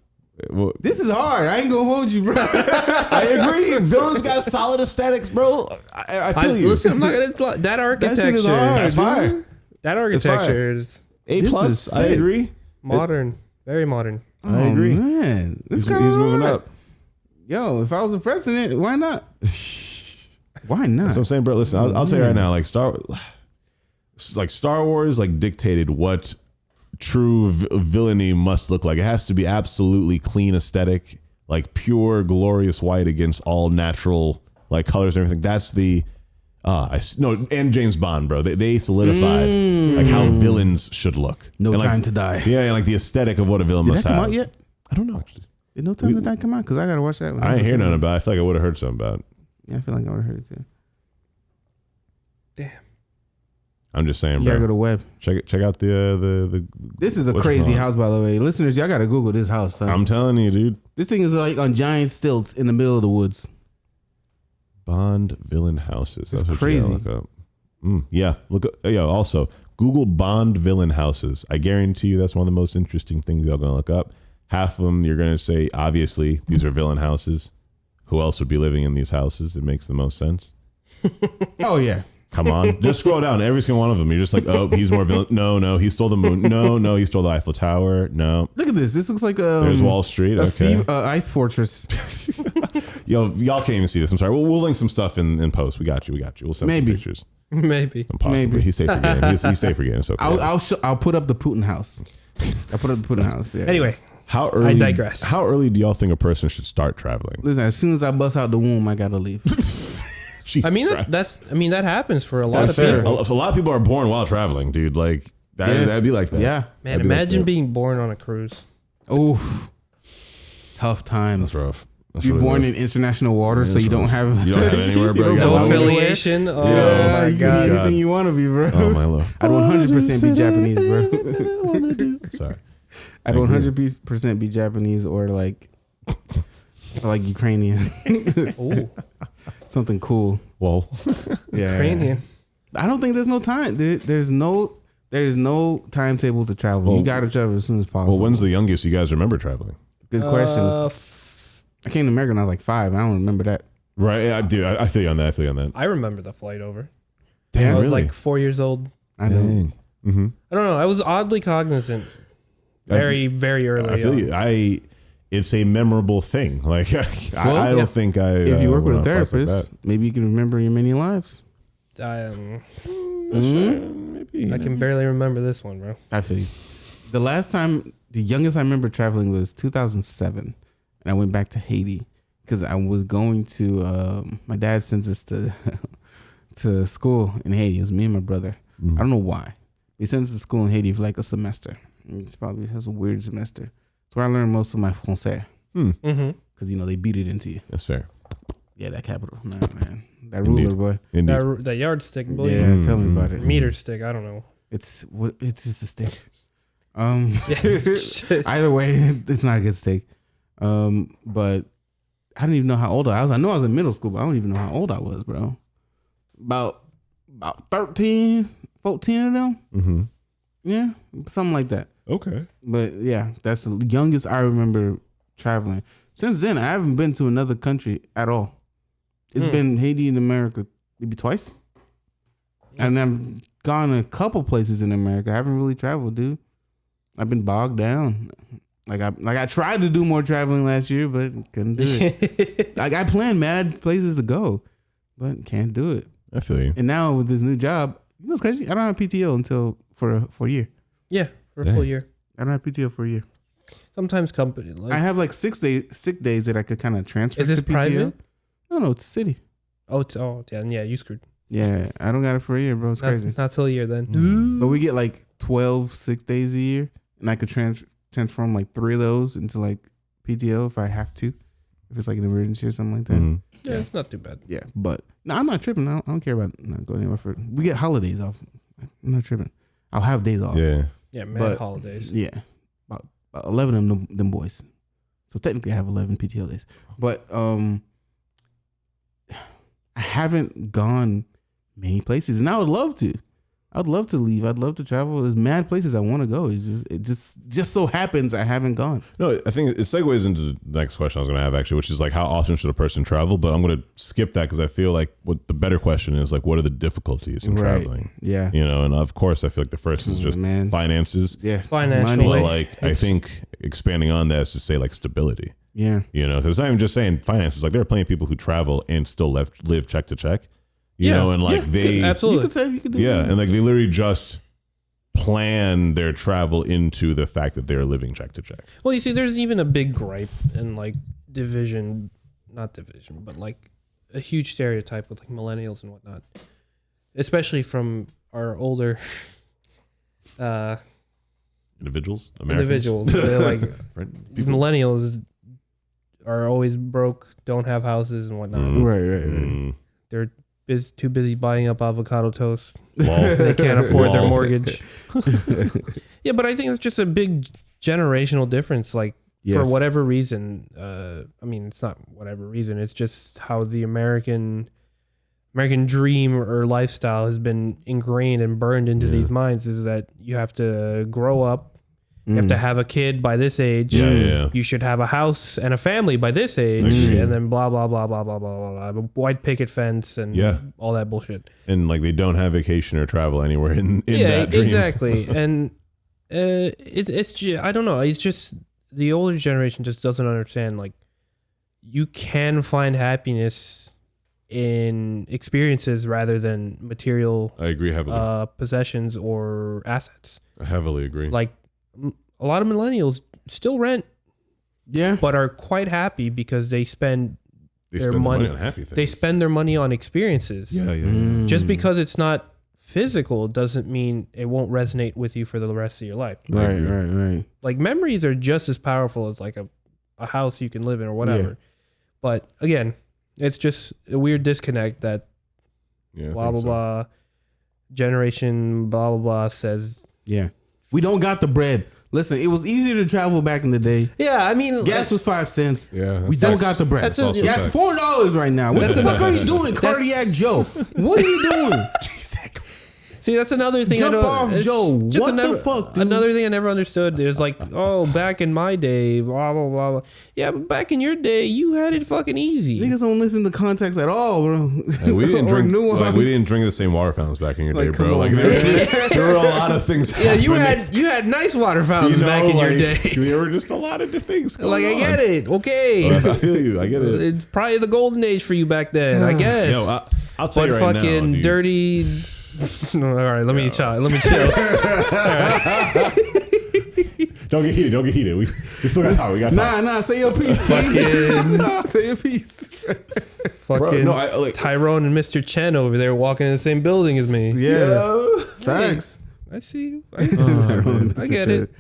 Well, this is hard. I ain't gonna hold you, bro. I agree. Villains got solid aesthetics, bro. I feel you. Listen, I'm not gonna that architecture. That shit is hard, that's fire. That architecture is A+. I agree. Modern, very modern. I agree. Man, He's moving up. Yo, if I was the president, why not? Why not? That's what I'm saying, bro. Listen, I'll tell you right now. Like Star Wars, like dictated what true villainy must look like. It has to be absolutely clean aesthetic, like pure glorious white against all natural like colors and everything. That's the and James Bond, bro. They solidified like how villains should look. No and, Time like, to Die. Yeah, and like the aesthetic of what a villain must have. Did that come out yet? I don't know actually. Did No Time to Die come out? Because I gotta watch that one. I ain't hear none about it. I feel like I would have heard something about it. Yeah, I feel like I would have heard it too. Damn. I'm just saying, You bro. gotta go to web. Check out the. This is a crazy house, by the way, listeners. Y'all gotta Google this house, son. I'm telling you, dude. This thing is like on giant stilts in the middle of the woods. Bond villain houses. That's what crazy. You gotta look up. Yeah, look up. Yeah, also Google Bond villain houses. I guarantee you that's one of the most interesting things y'all gonna look up. Half of them you're gonna say, obviously, these are villain houses. Who else would be living in these houses? It makes the most sense. Oh yeah. Come on, just scroll down. Every single one of them. You're just like, oh, he's more villain. No, he stole the moon. No, he stole the Eiffel Tower. No. Look at this. This looks like there's Wall Street. Okay. Ice fortress. Yo, y'all can't even see this. I'm sorry. We'll link some stuff in post. We got you. We'll send some pictures. Maybe. Possibly. He's safe forgetting. He's safe forgetting. It's okay. I'll put up the Putin house. I'll put up the Putin house. Yeah. Anyway. How early? I digress. How early do y'all think a person should start traveling? Listen, as soon as I bust out the womb, I gotta leave. I mean, that happens for a lot of fair. people. A lot of people are born while traveling, dude. Like that'd be like that. Yeah, man. Imagine being born on a cruise. Oof, tough times. That's rough. You're born in international water, so you don't have anywhere, bro. You No affiliation. Oh my you god! can be anything you want to be, bro. Oh my love. I'd 100% be Japanese, bro. Sorry. I'd 100% be Japanese or like Ukrainian. Ooh, Something cool. Well, Yeah. Ukrainian. I don't think there's no time. There's no timetable to travel. Well, you got to travel as soon as possible. when's the youngest you guys remember traveling? Good question. I came to America when I was like 5. I don't remember that. Right, yeah, dude. I feel you on that. I remember the flight over. Damn, I was really? like 4 years old. I know. Mm-hmm. I don't know. I was oddly cognizant. Very, very early. I feel you. It's a memorable thing. Like I don't think I. If you work with a went on flights like therapist, that. maybe you can remember your many lives. Maybe. I can barely remember this one, bro. I feel you. The youngest I remember traveling was 2007, and I went back to Haiti because I was going to. My dad sent us to school in Haiti. It was me and my brother. I don't know why. He sent us to school in Haiti for like a semester. It's probably a weird semester. It's where I learned most of my français. Because they beat it into you. That's fair. Yeah, that capital. Nah, man. That ruler, boy. Indeed. That yardstick, boy. Yeah, tell me about it. Meter stick. I don't know. It's just a stick. Either way, it's not a good steak. But I didn't even know how old I was. I know I was in middle school, but I don't even know how old I was, bro. About 13, 14 of them. Mm-hmm. Yeah, something like that. Okay. But yeah, that's the youngest I remember traveling. Since then, I haven't been to another country at all. It's been Haiti and America maybe twice. And I've gone a couple places in America. I haven't really traveled, dude. I've been bogged down. I tried to do more traveling last year, but couldn't do it. I planned mad places to go, but can't do it. I feel you. And now with this new job, it's crazy. I don't have PTO until for a year. Yeah, for a full year. I don't have PTO for a year. Sometimes company. I have like 6 sick days that I could kind of transfer Is this to PTO. private? No, it's a city. Yeah, you screwed. Yeah, I don't got it for a year, bro. It's crazy. Not till a year then. But we get like 12 6 days a year, and I could transform like 3 of those into like PTO if I have to, if it's like an emergency or something like that. Mm-hmm. Yeah, it's not too bad. Yeah, but no, I'm not tripping. I don't care about not going anywhere for. We get holidays off. I'm not tripping. I'll have days off. Yeah. Yeah, But- holidays. Yeah, about 11 of them boys. So technically, I have 11 PTO days. But I haven't gone many places, and I would love to. I'd love to leave. I'd love to travel. There's mad places I want to go. It just so happens I haven't gone. No, I think it segues into the next question I was going to have actually, which is like, how often should a person travel? But I'm going to skip that because I feel like what the better question is like, what are the difficulties in traveling? Yeah. And of course, I feel like the first is just finances. Yeah. Financial. But like, I think expanding on that is to say like stability. Yeah. Because it's not even just saying finances. Like there are plenty of people who travel and still live check to check. And like they absolutely. You could say you could do that. and like they literally just plan their travel into the fact that they're living check to check. Well, you see, there's even a big gripe and like not division, but like a huge stereotype with like millennials and whatnot, especially from our older Individuals. They're like Right? millennials are always broke, don't have houses and whatnot. Right. They're too busy buying up avocado toast. Lol. They can't afford their Lol. mortgage. Yeah, but I think it's just a big generational difference. Like for whatever reason, I mean, it's not whatever reason. It's just how the American dream or lifestyle has been ingrained and burned into these minds. Is that you have to grow up. You have to have a kid by this age. Yeah. You should have a house and a family by this age, and then blah blah blah blah blah blah blah. White picket fence and all that bullshit. And like they don't have vacation or travel anywhere in that dream. Exactly. And it's just, I don't know. It's just the older generation just doesn't understand. Like you can find happiness in experiences rather than material. I agree heavily. Possessions or assets. I heavily agree. Like a lot of millennials still rent, Yeah, but are quite happy because they spend their money on happy things. They spend their money on experiences. Yeah. Just because it's not physical doesn't mean it won't resonate with you for the rest of your life. Right. Like memories are just as powerful as like a house you can live in or whatever. Yeah. But again, it's just a weird disconnect that blah blah blah generation blah blah blah says. Yeah, we don't got the bread. Listen, it was easier to travel back in the day. Yeah, I mean, gas was 5 cents. Yeah, we don't got the bread. Gas $4 right now. What the fuck are you doing, Cardiac Joe? What are you doing? See, that's another thing. Jump off, Joe. What the fuck, dude? Another thing I never understood is like, oh, back in my day, blah, blah, blah, blah. Yeah, but back in your day, you had it fucking easy. Niggas don't listen to context at all, bro. Hey, we didn't drink the same water fountains back in your day, bro. Like there were a lot of things happening. Yeah, you had nice water fountains back in your day. There were just a lot of things going on. I get it. Okay. I feel you. I get it. It's probably the golden age for you back then, I guess. Yo, I'll tell you right now, fucking dirty... All right, let me chill. All right. Don't get heated. We still got time. We got time. Nah. Say your piece, Fucking say your piece. Fucking Tyrone and Mr. Chen over there walking in the same building as me. Yeah. Facts. I see you. I get it.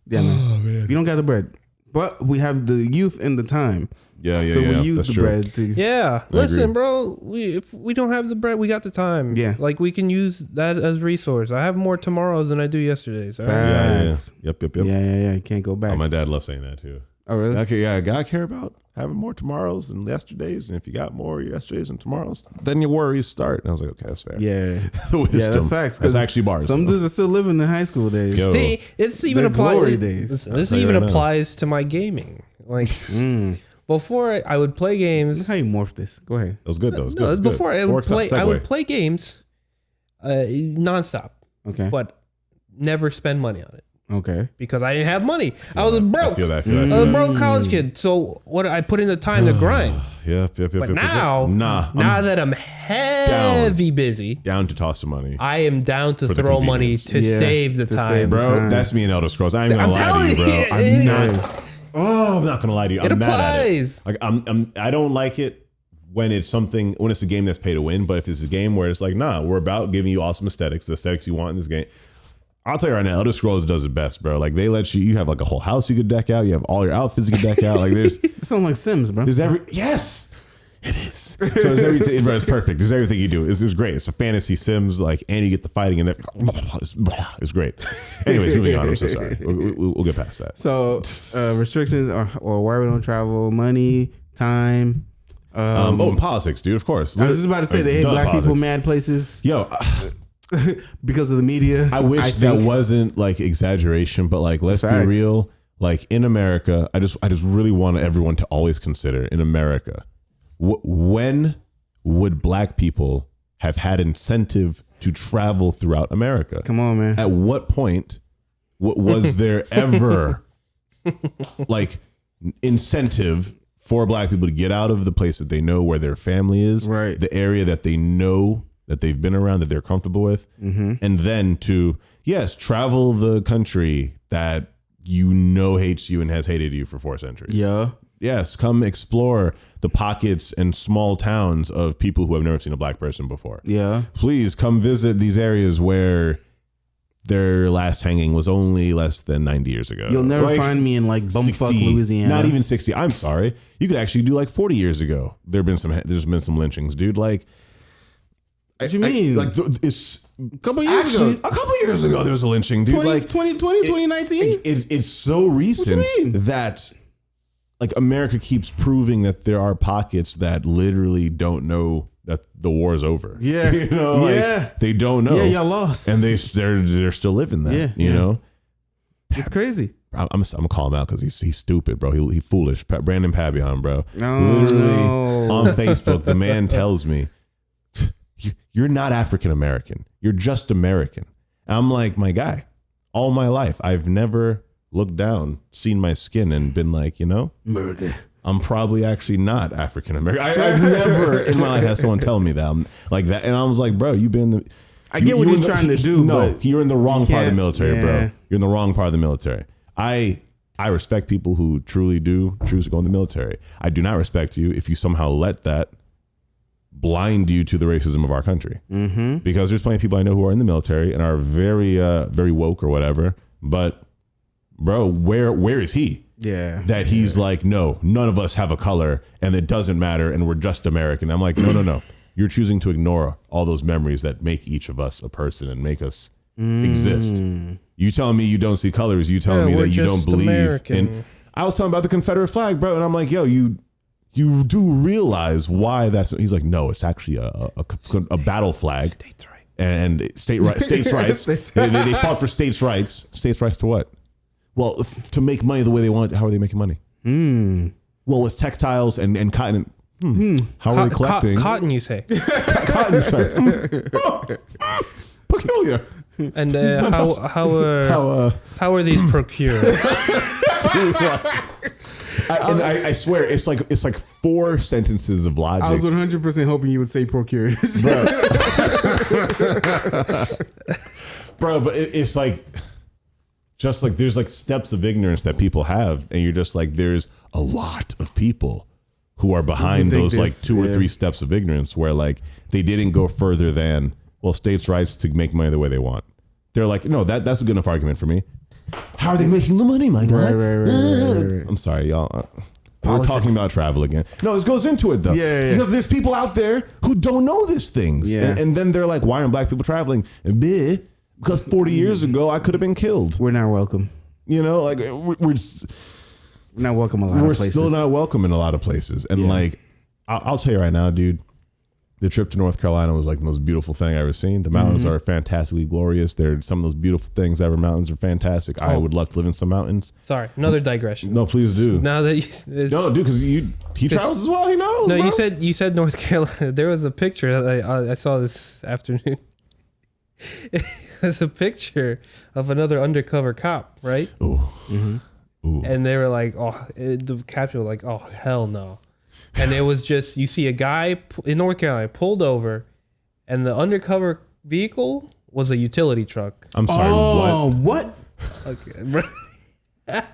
Yeah, man. We don't got the bread, but we have the youth and the time. Yeah. So we use the bread to. Yeah. Listen, bro. If we don't have the bread, we got the time. Yeah. Like we can use that as a resource. I have more tomorrows than I do yesterdays. Right? Facts. Yeah. Yep. Yeah. You can't go back. My dad loves saying that too. Oh, really? Okay. Yeah. God care about having more tomorrows than yesterdays, and if you got more yesterdays and tomorrows, then your worries start. And I was like, okay, that's fair. Yeah. That's facts. That's actually bars. Some dudes are still living in high school days. Yo. See, it's even applies. This even applies to my gaming. Like. Before I would play games. This is how you morph this. Go ahead. It was good though. Before I would play games nonstop. Okay. But never spend money on it. Okay. Because I didn't have money. I was broke. I feel that. I was a broke college kid. So what I put in the time to grind. Yep. But now that I'm heavy busy. Down to toss some money. I am down to throw money to save the time. Bro, that's me in Elder Scrolls. I ain't gonna lie to you, bro. I'm not gonna lie to you. I'm mad at it. Like I don't like it when it's a game that's pay to win. But if it's a game where it's like, nah, we're about giving you awesome aesthetics, the aesthetics you want in this game. I'll tell you right now, Elder Scrolls does it best, bro. Like they let you have like a whole house you could deck out. You have all your outfits you could deck out. Like there's it sounds like Sims, bro. Yes, it is. So there's everything, bro. It's perfect. There's everything you do. It's great. It's a fantasy Sims, like, and you get the fighting and it's great. Anyways, moving on. I'm so sorry. We'll get past that. So restrictions or why we don't travel, money, time. And politics, dude. Of course. I was just about to say they hate black people mad places. Yo. Because of the media. I wish that wasn't like exaggeration, but like let's be real. Like in America, I just really want everyone to always consider in America, when would black people have had incentive to travel throughout America? Come on, man. At what point was there ever like incentive for black people to get out of the place that they know where their family is, right? The area that they know that they've been around, that they're comfortable with, and then to, yes, travel the country that you know hates you and has hated you for 4 centuries. Yeah. Yes, come explore the pockets and small towns of people who have never seen a black person before. Yeah. Please come visit these areas where their last hanging was only less than 90 years ago. You'll never find me in like bumfuck Louisiana. Not even 60. I'm sorry. You could actually do like 40 years ago. There's been some lynchings, dude. Like, what you mean? It's a couple years ago. A couple years ago, there was a lynching, dude. 2020, 2019? It's so recent that like America keeps proving that there are pockets that literally don't know that the war is over. Yeah. You know, like, they don't know. Yeah, y'all lost. And they're still living that. Yeah. You know? It's crazy. I'm gonna call him out because he's stupid, bro. He foolish. Brandon Pabian, bro. Literally on Facebook, the man tells me, you're not African American. You're just American. And I'm like, my guy, all my life, I've never looked down, seen my skin and been like, murder. I'm probably actually not African American. I've never in my life had someone tell me that I'm like that. And I was like, bro, you've been I get what he's trying to do. No, but you're in the wrong part of the military, bro. You're in the wrong part of the military. I I respect people who truly do choose to go in the military. I do not respect you if you somehow let that blind you to the racism of our country. Mm-hmm. Because there's plenty of people I know who are in the military and are very, very woke or whatever. But bro, where is he? Yeah. That he's like, no, none of us have a color and it doesn't matter and we're just American. I'm like, no. You're choosing to ignore all those memories that make each of us a person and make us exist. You telling me you don't see colors. You telling me that you don't believe in. I was talking about the Confederate flag, bro. And I'm like, yo, you do realize why that's. He's like, no, it's actually a battle flag. States' rights. And states' rights. They fought for states' rights. States' rights to what? Well, to make money the way they want. How are they making money? Well, it's textiles and cotton. How are they collecting? Cotton, you say? Cotton. Peculiar. And how are these procured? I swear it's like 4 sentences of logic. I was 100% hoping you would say procured. Bro, but it's like just like there's like steps of ignorance that people have, and you're just like there's a lot of people who are behind those like 2 or 3 steps of ignorance where like they didn't go further than states' rights to make money the way they want. They're like, no, that's a good enough argument for me. How are they making the money, my guy? Right. I'm sorry, y'all. We're talking about travel again. No, this goes into it though. Yeah. Because there's people out there who don't know these things. Yeah. And then they're like, why aren't black people traveling? Because 40 years ago, I could have been killed. We're not welcome. You know, like we're not welcome a lot of places. We're still not welcome in a lot of places. And like, I'll tell you right now, dude, the trip to North Carolina was like the most beautiful thing I've ever seen. The mountains are fantastically glorious. They're some of those beautiful things ever. Mountains are fantastic. I would love to live in some mountains. Sorry, another digression. No, please do. Now that no, dude, because he travels as well. He knows. No, bro. you said North Carolina. There was a picture that I saw this afternoon. It was a picture of another undercover cop, right? Ooh. Ooh. And they were like, the caption was like, oh, hell no. And it was just, you see a guy in North Carolina pulled over, and the undercover vehicle was a utility truck. I'm sorry, what? Okay, bro.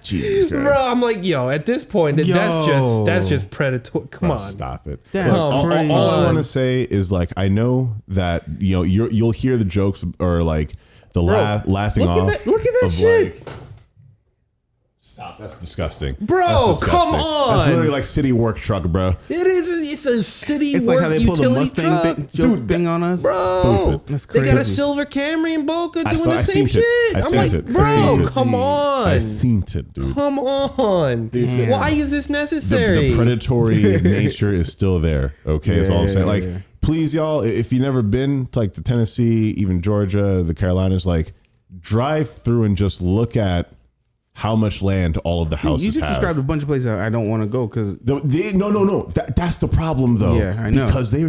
Jesus Christ. Bro, I'm like, at this point, that's just predatory. Come on. Stop it. All I want to say is like, I know that, you'll hear the jokes or like the laughing off. Look at that shit. Like, stop. That's disgusting. Bro, come on. That's literally like city work truck, bro. It is. It's a city it's work like how they pulled a Mustang thing on us. Bro, stupid. That's crazy. They got a silver Camry in Boca doing the same shit. I'm like, bro, come on. I seen it, dude. Come on. Dude, why is this necessary? The predatory nature is still there. Okay, that's all I'm saying. Like, please, y'all, if you've never been to like the Tennessee, even Georgia, the Carolinas, like drive through and just look at how much land all of the houses have. You just described a bunch of places I don't want to go because no. That's the problem, though. Yeah, I know. Because they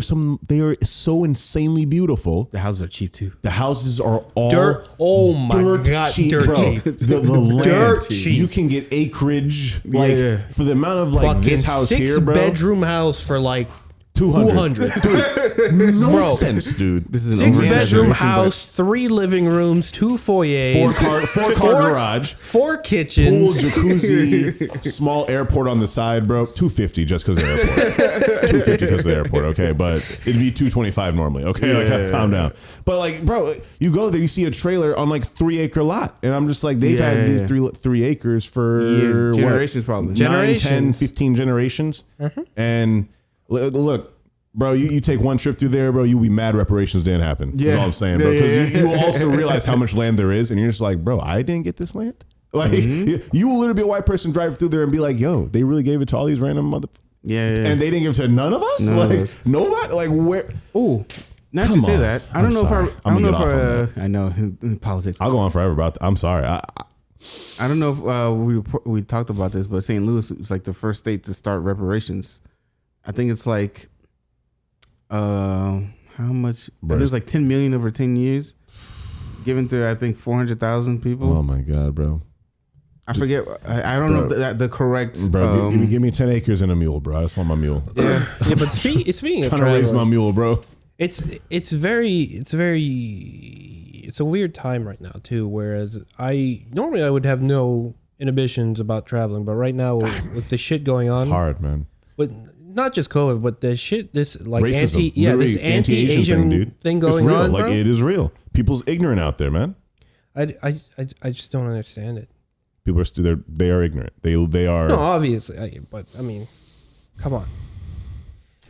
are so insanely beautiful. The houses are cheap too. The houses are all dirt. Oh my god, cheap, dirt bro. cheap. The land, dirt cheap. You can get acreage for the amount of like this house here, bro. 6-bedroom house for like 200. Dude, no sense, dude. This is an 6-bedroom house, 3 living rooms, 2 foyers, 4-car garage, 4 kitchens, pool, jacuzzi, small airport on the side, bro. $250 just because of the airport. $250 because of the airport, okay? But it'd be $225 normally, okay? Calm down. But like, bro, you go there, you see a trailer on like 3-acre lot, and I'm just like, they've had these 3 acres for years, generations, probably 9, 10, 15 generations, and look, bro, you take one trip through there, bro, you'll be mad reparations didn't happen. That's all I'm saying, bro. Because you will also realize how much land there is, and you're just like, bro, I didn't get this land. Like, you will literally be a white person driving through there and be like, yo, they really gave it to all these random motherfuckers. And they didn't give it to none of us? Nobody? Like, where? Ooh. Not to say that. I don't know if I know in politics. I'll go on forever about that. I'm sorry. I don't know if we talked about this, but St. Louis is like the first state to start reparations. I think it's like, how much? It was like 10 million over 10 years, given to I think 400,000 people. Oh my god, bro! I forget. I don't know if the correct. Bro, give me 10 acres and a mule, bro. I just want my mule. Yeah, but speaking of trying to raise my mule, bro. It's a weird time right now too. Whereas I would have no inhibitions about traveling, but right now with the shit going on, it's hard, man. But not just COVID, but the shit, this like Racism. this anti-Asian thing going on, like bro. it is real. People's ignorant out there, man. I just don't understand it. People are still they are ignorant. They are. No, obviously, but I mean, come on.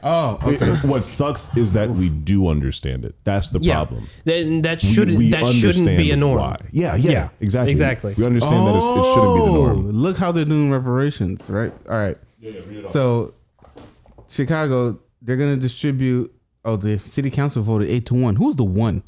Oh, okay. What sucks is that we do understand it. That's the problem. Then that shouldn't be a norm. Why. Yeah, exactly. We understand that it shouldn't be the norm. Look how they're doing reparations, right? All right. So Chicago, they're gonna distribute. Oh, the city council voted 8-1. Who's the one?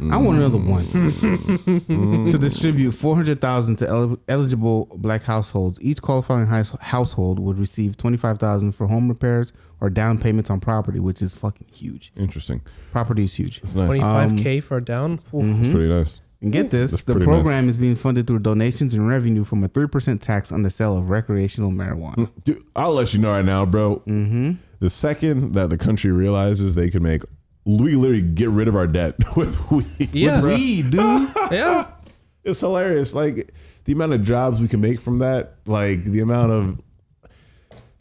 I want another one to distribute $400,000 to eligible black households. Each qualifying household would receive $25,000 for home repairs or down payments on property, which is fucking huge. Interesting. Property is huge. That's nice. $25K for a down. That's pretty nice. And get this: the program is being funded through donations and revenue from a 3% tax on the sale of recreational marijuana. Dude, I'll let you know right now, bro. The second that the country realizes they can make. We literally get rid of our debt with weed. Yeah, with weed, dude. Yeah, it's hilarious. Like the amount of jobs we can make from that. Like the amount of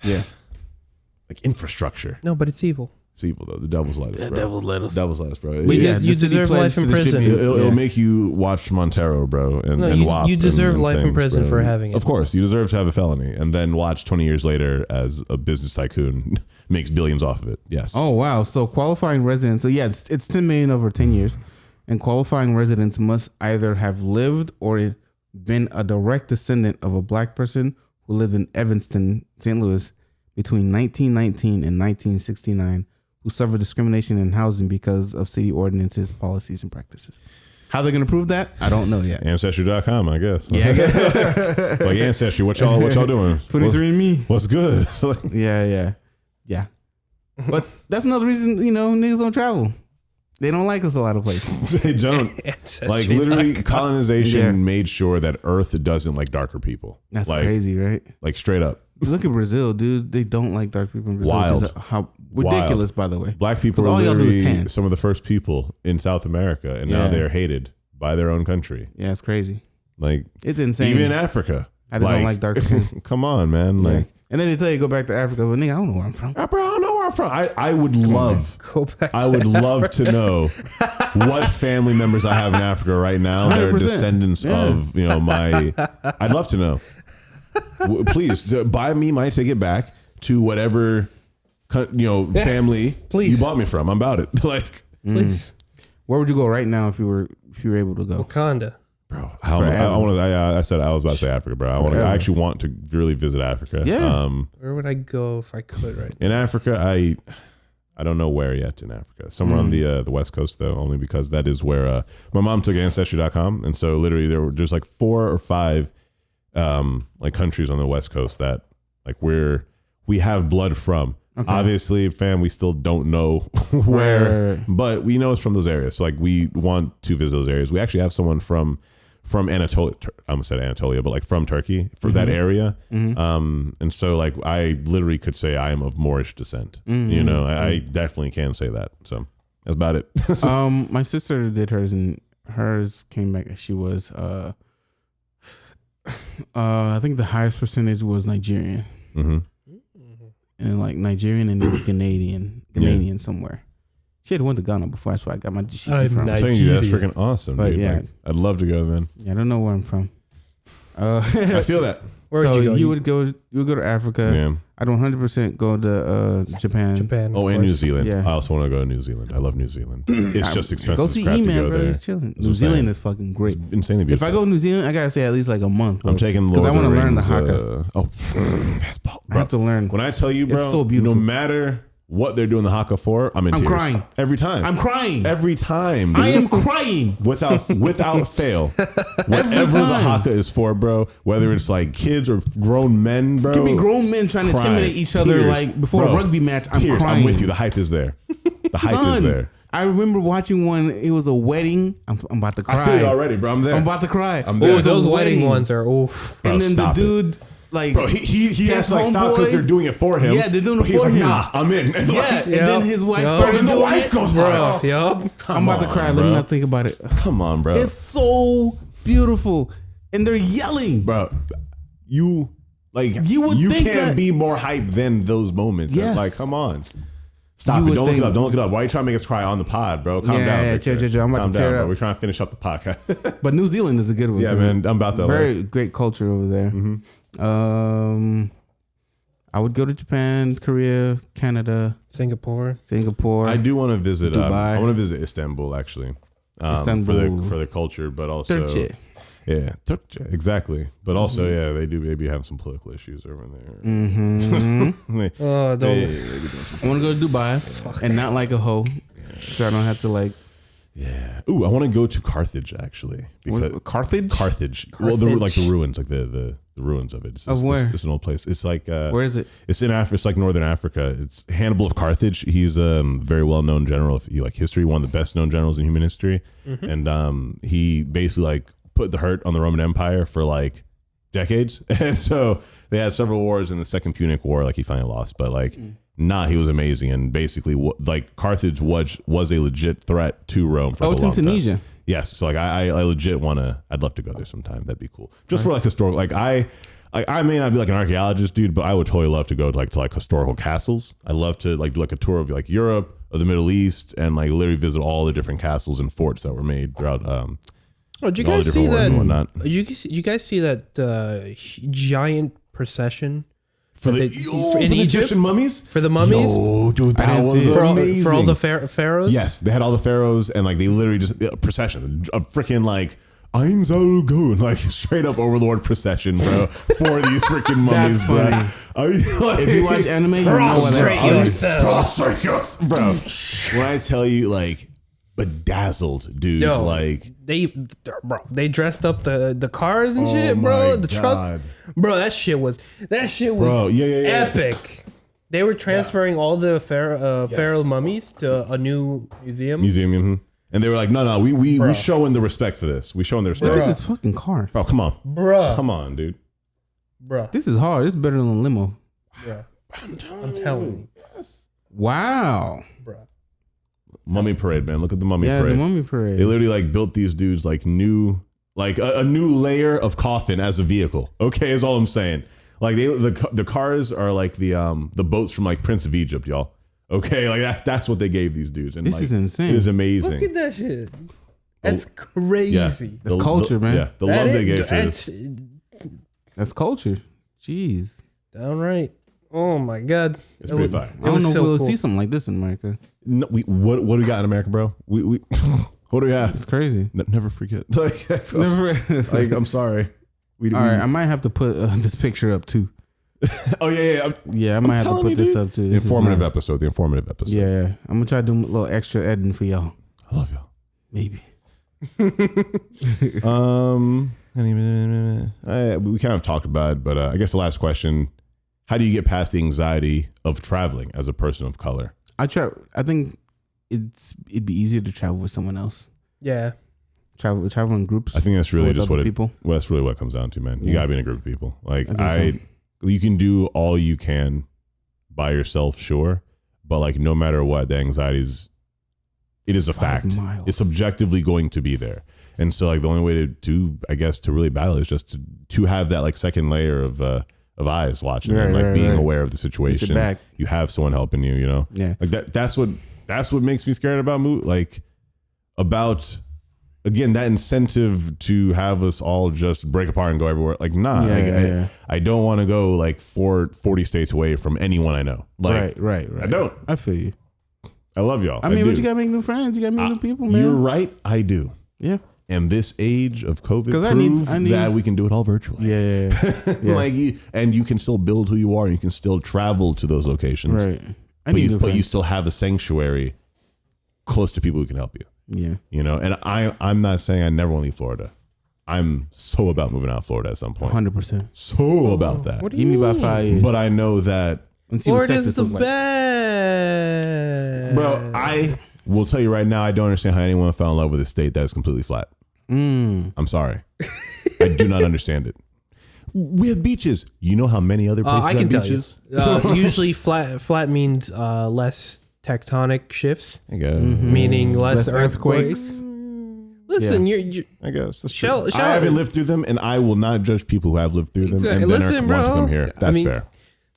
like infrastructure. No, but it's evil. It's evil though. The devil's lettuce. The bro. devil's lettuce. Devil's lettuce, bro. You deserve life in prison. It'll make you watch Montero, bro, and WAP. You deserve and life in prison for having it. Of course, you deserve to have a felony, and then watch 20 years later as a business tycoon makes billions off of it. Yes. Oh wow! So qualifying residents. So yeah, it's 10 million over 10 years, and qualifying residents must either have lived or been a direct descendant of a black person who lived in Evanston, St. Louis, between 1919 and 1969. Who suffered discrimination in housing because of city ordinances, policies, and practices. How they're gonna prove that? I don't know yet. Ancestry.com, I guess. Yeah. Like Ancestry, what y'all doing? 23andMe. What's good? Yeah. But that's another reason, niggas don't travel. They don't like us a lot of places. They don't. Like literally colonization made sure that Earth doesn't like darker people. That's crazy, right? Like straight up. Look at Brazil, dude. They don't like dark people in Brazil. Wild. Which is how ridiculous, by the way. Black people are all y'all do is literally tan. some of the first people in South America, and now they're hated by their own country. Yeah, it's crazy. Like it's insane. Even in Africa, I don't like dark skin. Come on, man. Yeah. Like, and then they tell you go back to Africa, but nigga, I don't know where I'm from. Bro, I don't know where I'm from. I would love go back. I would love to know what family members I have in Africa right now that are descendants of my. I'd love to know. Please buy me my ticket back to whatever family please. you bought me from. I'm about it. Like, please. Where would you go right now if you were able to go? Wakanda. Bro, I said I was about to say Africa, bro. I actually want to really visit Africa. Yeah. Where would I go if I could right now? In Africa, I don't know where yet in Africa. Somewhere on the West Coast though, only because that is where my mom took Ancestry.com, and so literally there's like 4 or 5 like countries on the West Coast that like we have blood from. Okay. Obviously, fam, we still don't know where, but we know it's from those areas. So like we want to visit those areas. We actually have someone from Anatolia. I almost said Anatolia, but like from Turkey, from that area. And so like I literally could say I am of Moorish descent. I definitely can say that. So that's about it. My sister did hers, and hers came back. She was I think the highest percentage was Nigerian. And like Nigerian and then Canadian somewhere. She had went to Ghana before. That's where I got my Jishiki from. I'm telling you, that's freaking awesome. But dude. Yeah, like, I'd love to go, man. Yeah, I don't know where I'm from. I feel that. Where would you go? You would go to Africa. Yeah. I'd 100% go to Japan. Oh, and New Zealand. Yeah. I also want to go to New Zealand. I love New Zealand. It's just expensive. Go see E-Man, bro. It's chilling. New Zealand is fucking great. It's insanely beautiful. If I go to New Zealand, I gotta say at least like a month. Bro. I'm taking because I want to learn the haka. I have to learn. When I tell you, bro, it's so beautiful. No matter what they're doing the haka for, I'm tears. Crying every time. I'm crying every time. Dude. I am crying without fail. Whatever the haka is for, bro. Whether it's like kids or grown men, bro. It could be grown men trying to intimidate each other like before a rugby match. I'm crying. I'm with you. The hype is there. The hype is there. I remember watching one. It was a wedding. I'm about to cry. I feel it already, bro. I'm there. I'm about to cry. I'm there. Oh, those wedding ones are oof. And then the dude. Like, bro, he has to like stop because they're doing it for him. Yeah, they're doing it for him. He's like, nah, I'm in. And yeah, and then his wife started doing the wife goes, bro. I'm about to cry. Let me not think about it. Come on, bro. It's so beautiful. and they're yelling, bro. You think can't be more hyped than those moments. Yes. Like, come on. Stop it. Don't look it up. Don't look it up. Why are you trying to make us cry on the pod, bro? Calm down. Yeah, chill. I'm about to tear it up. We're trying to finish up the podcast. But New Zealand is a good one. Yeah, man. I'm about that. Very great culture over there. Mm-hmm. I would go to Japan, Korea, Canada, Singapore. I do want to visit Dubai. I want to visit Istanbul, actually. Istanbul. For the culture, but also Turkey. Yeah, exactly. But also, yeah, they do maybe have some political issues over there. Mm-hmm. Oh, don't. I want to go to Dubai and not like a hoe, so I don't have to like. Yeah. Ooh, I want to go to Carthage actually. Carthage. Well, the ruins, like the ruins of it. Where? It's an old place. It's like where is it? It's in Africa. It's like northern Africa. It's Hannibal of Carthage. He's a very well known general. If you like history, one of the best known generals in human history, and he basically like put the hurt on the Roman Empire for like decades, and so they had several wars. In the Second Punic War, like he finally lost, but like. He was amazing, and basically, like Carthage was a legit threat to Rome. For it's in Tunisia. Time. Yes, so like I legit I'd love to go there sometime. That'd be cool, just for like historical. Like I may not be like an archaeologist, dude, but I would totally love to go to like historical castles. I'd love to like do like a tour of like Europe or the Middle East, and like literally visit all the different castles and forts that were made throughout. Did you guys see that? You guys see that giant procession? For the Egyptian mummies? For the mummies? Yo, dude, that was amazing. For all the pharaohs? Yes, they had all the pharaohs, and like they literally just procession, a freaking like Ein Soll Gun, like straight up overlord procession, bro, for these freaking mummies, bro. If you watch anime, you know what that's Prostrate yourself, bro. When I tell you, like, bedazzled, dude. Yo, like they dressed up the cars and shit, bro. The trucks, bro. That shit was bro, epic. They were transferring all the pharaoh mummies to a new museum. And they were like, no, we showing the respect for this. We showing the respect. Look at this fucking car, bro. Come on, bro. Come on, dude, bro. This is hard. This is better than a limo. Yeah, I'm telling you. Wow. Mummy parade, man. Look at the mummy parade. Yeah, the mummy parade. They literally like built these dudes like new, like a new layer of coffin as a vehicle. Okay, is all I'm saying. Like the cars are like the boats from like Prince of Egypt, y'all. Okay, like that's what they gave these dudes. And this like, is insane. It is amazing. Look at that shit. That's crazy. Yeah. That's culture, man. Yeah, the love they gave to this. That's culture. Jeez. Downright. Oh my god. It's pretty fire. I don't know if we'll see something like this in America. No, what do we got in America, bro? We what do we have? It's crazy. Never forget. Like I'm sorry. All right, I might have to put this picture up too. Oh yeah. I might have to put this up too. This the informative episode. Yeah, I'm gonna try to do a little extra editing for y'all. I love y'all. Maybe. We kind of talked about it, but I guess the last question: how do you get past the anxiety of traveling as a person of color? I think it'd be easier to travel with someone else. Yeah. Travel in groups. I think that's really just what people. Well, that's really what it comes down to, man. You gotta be in a group of people. Like you can do all you can by yourself, sure, but like no matter what, the anxiety it is a fact. Miles. It's objectively going to be there, and so like the only way to I guess to really battle is just to have that like second layer of eyes watching and like being aware of the situation. You have someone helping you, you know. Yeah, like that's what makes me scared about about. Again, that incentive to have us all just break apart and go everywhere. Like, nah, I don't want to go like 40 states away from anyone I know. Like, right. I don't. I feel you. I love y'all. I mean, but you got to make new friends. You got to make new people, man. You're right. I do. Yeah. And this age of COVID proves that we can do it all virtually. Yeah. Like and you can still build who you are and you can still travel to those locations. Right. But you still have a sanctuary close to people who can help you. Yeah. You know, and I'm not saying I never want to leave Florida. I'm so about moving out of Florida at some point. 100%. So about that. Give me about 5 years. But I know that Florida's the best. Bro, I will tell you right now, I don't understand how anyone fell in love with a state that is completely flat. I'm sorry. I do not understand it. We have beaches. You know how many other places have beaches? Usually flat means less tectonic shifts, I guess. meaning less earthquakes. Listen, you're I guess that's Shell- true. Shell- I haven't lived through them, and I will not judge people who have lived through them Exactly. and then Listen, want to bro. come here. I That's mean, fair.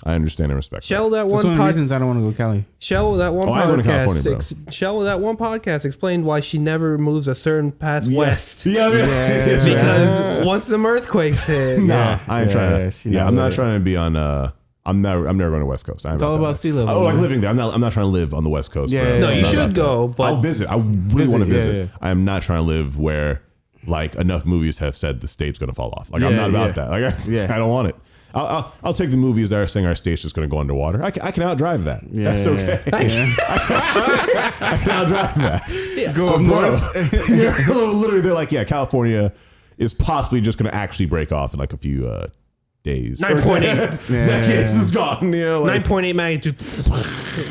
I understand and respect. Shell that That's one one of the reasons I don't want to go Cali. Shell that one I go to California, bro. Shell that one podcast explained why she never moves a certain pass west. Yeah. Because once some earthquakes hit, Nah, I ain't trying to. she Yeah, not I'm not with it. trying to be on. I'm never going to West Coast. It's all about sea level. Oh, like man. living there. I'm not trying to live on the West Coast. Yeah, bro. yeah, no, yeah. you Not should about go, that. but I'll visit. I really want to visit. yeah. I am not trying to live where like enough movies have said the state's going to fall off. Like I'm Yeah, not about yeah. that. Like Yeah. I don't want it. I'll take the movies that are saying our state's just going to go underwater. I can outdrive that. Yeah, That's yeah, okay. I can outdrive that. Go up north. Literally, they're like, yeah, California is possibly just going to actually break off in like a few days. 9.8. Decades is gone. You know, like 9.8 magnitude.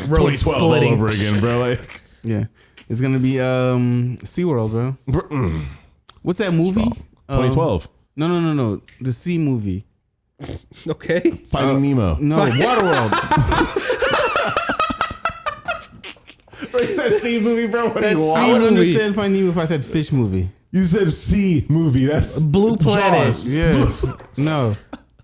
Road 2012 all splitting. over again, bro. Like, Yeah. It's going to be SeaWorld, bro. What's that movie? 2012. No. The Sea movie. Okay. Finding Nemo. No, Waterworld. Is that sea movie, bro? What I would understand Finding Nemo if I said fish movie. You said sea movie. That's Blue Planet. Jaws. Yeah. No.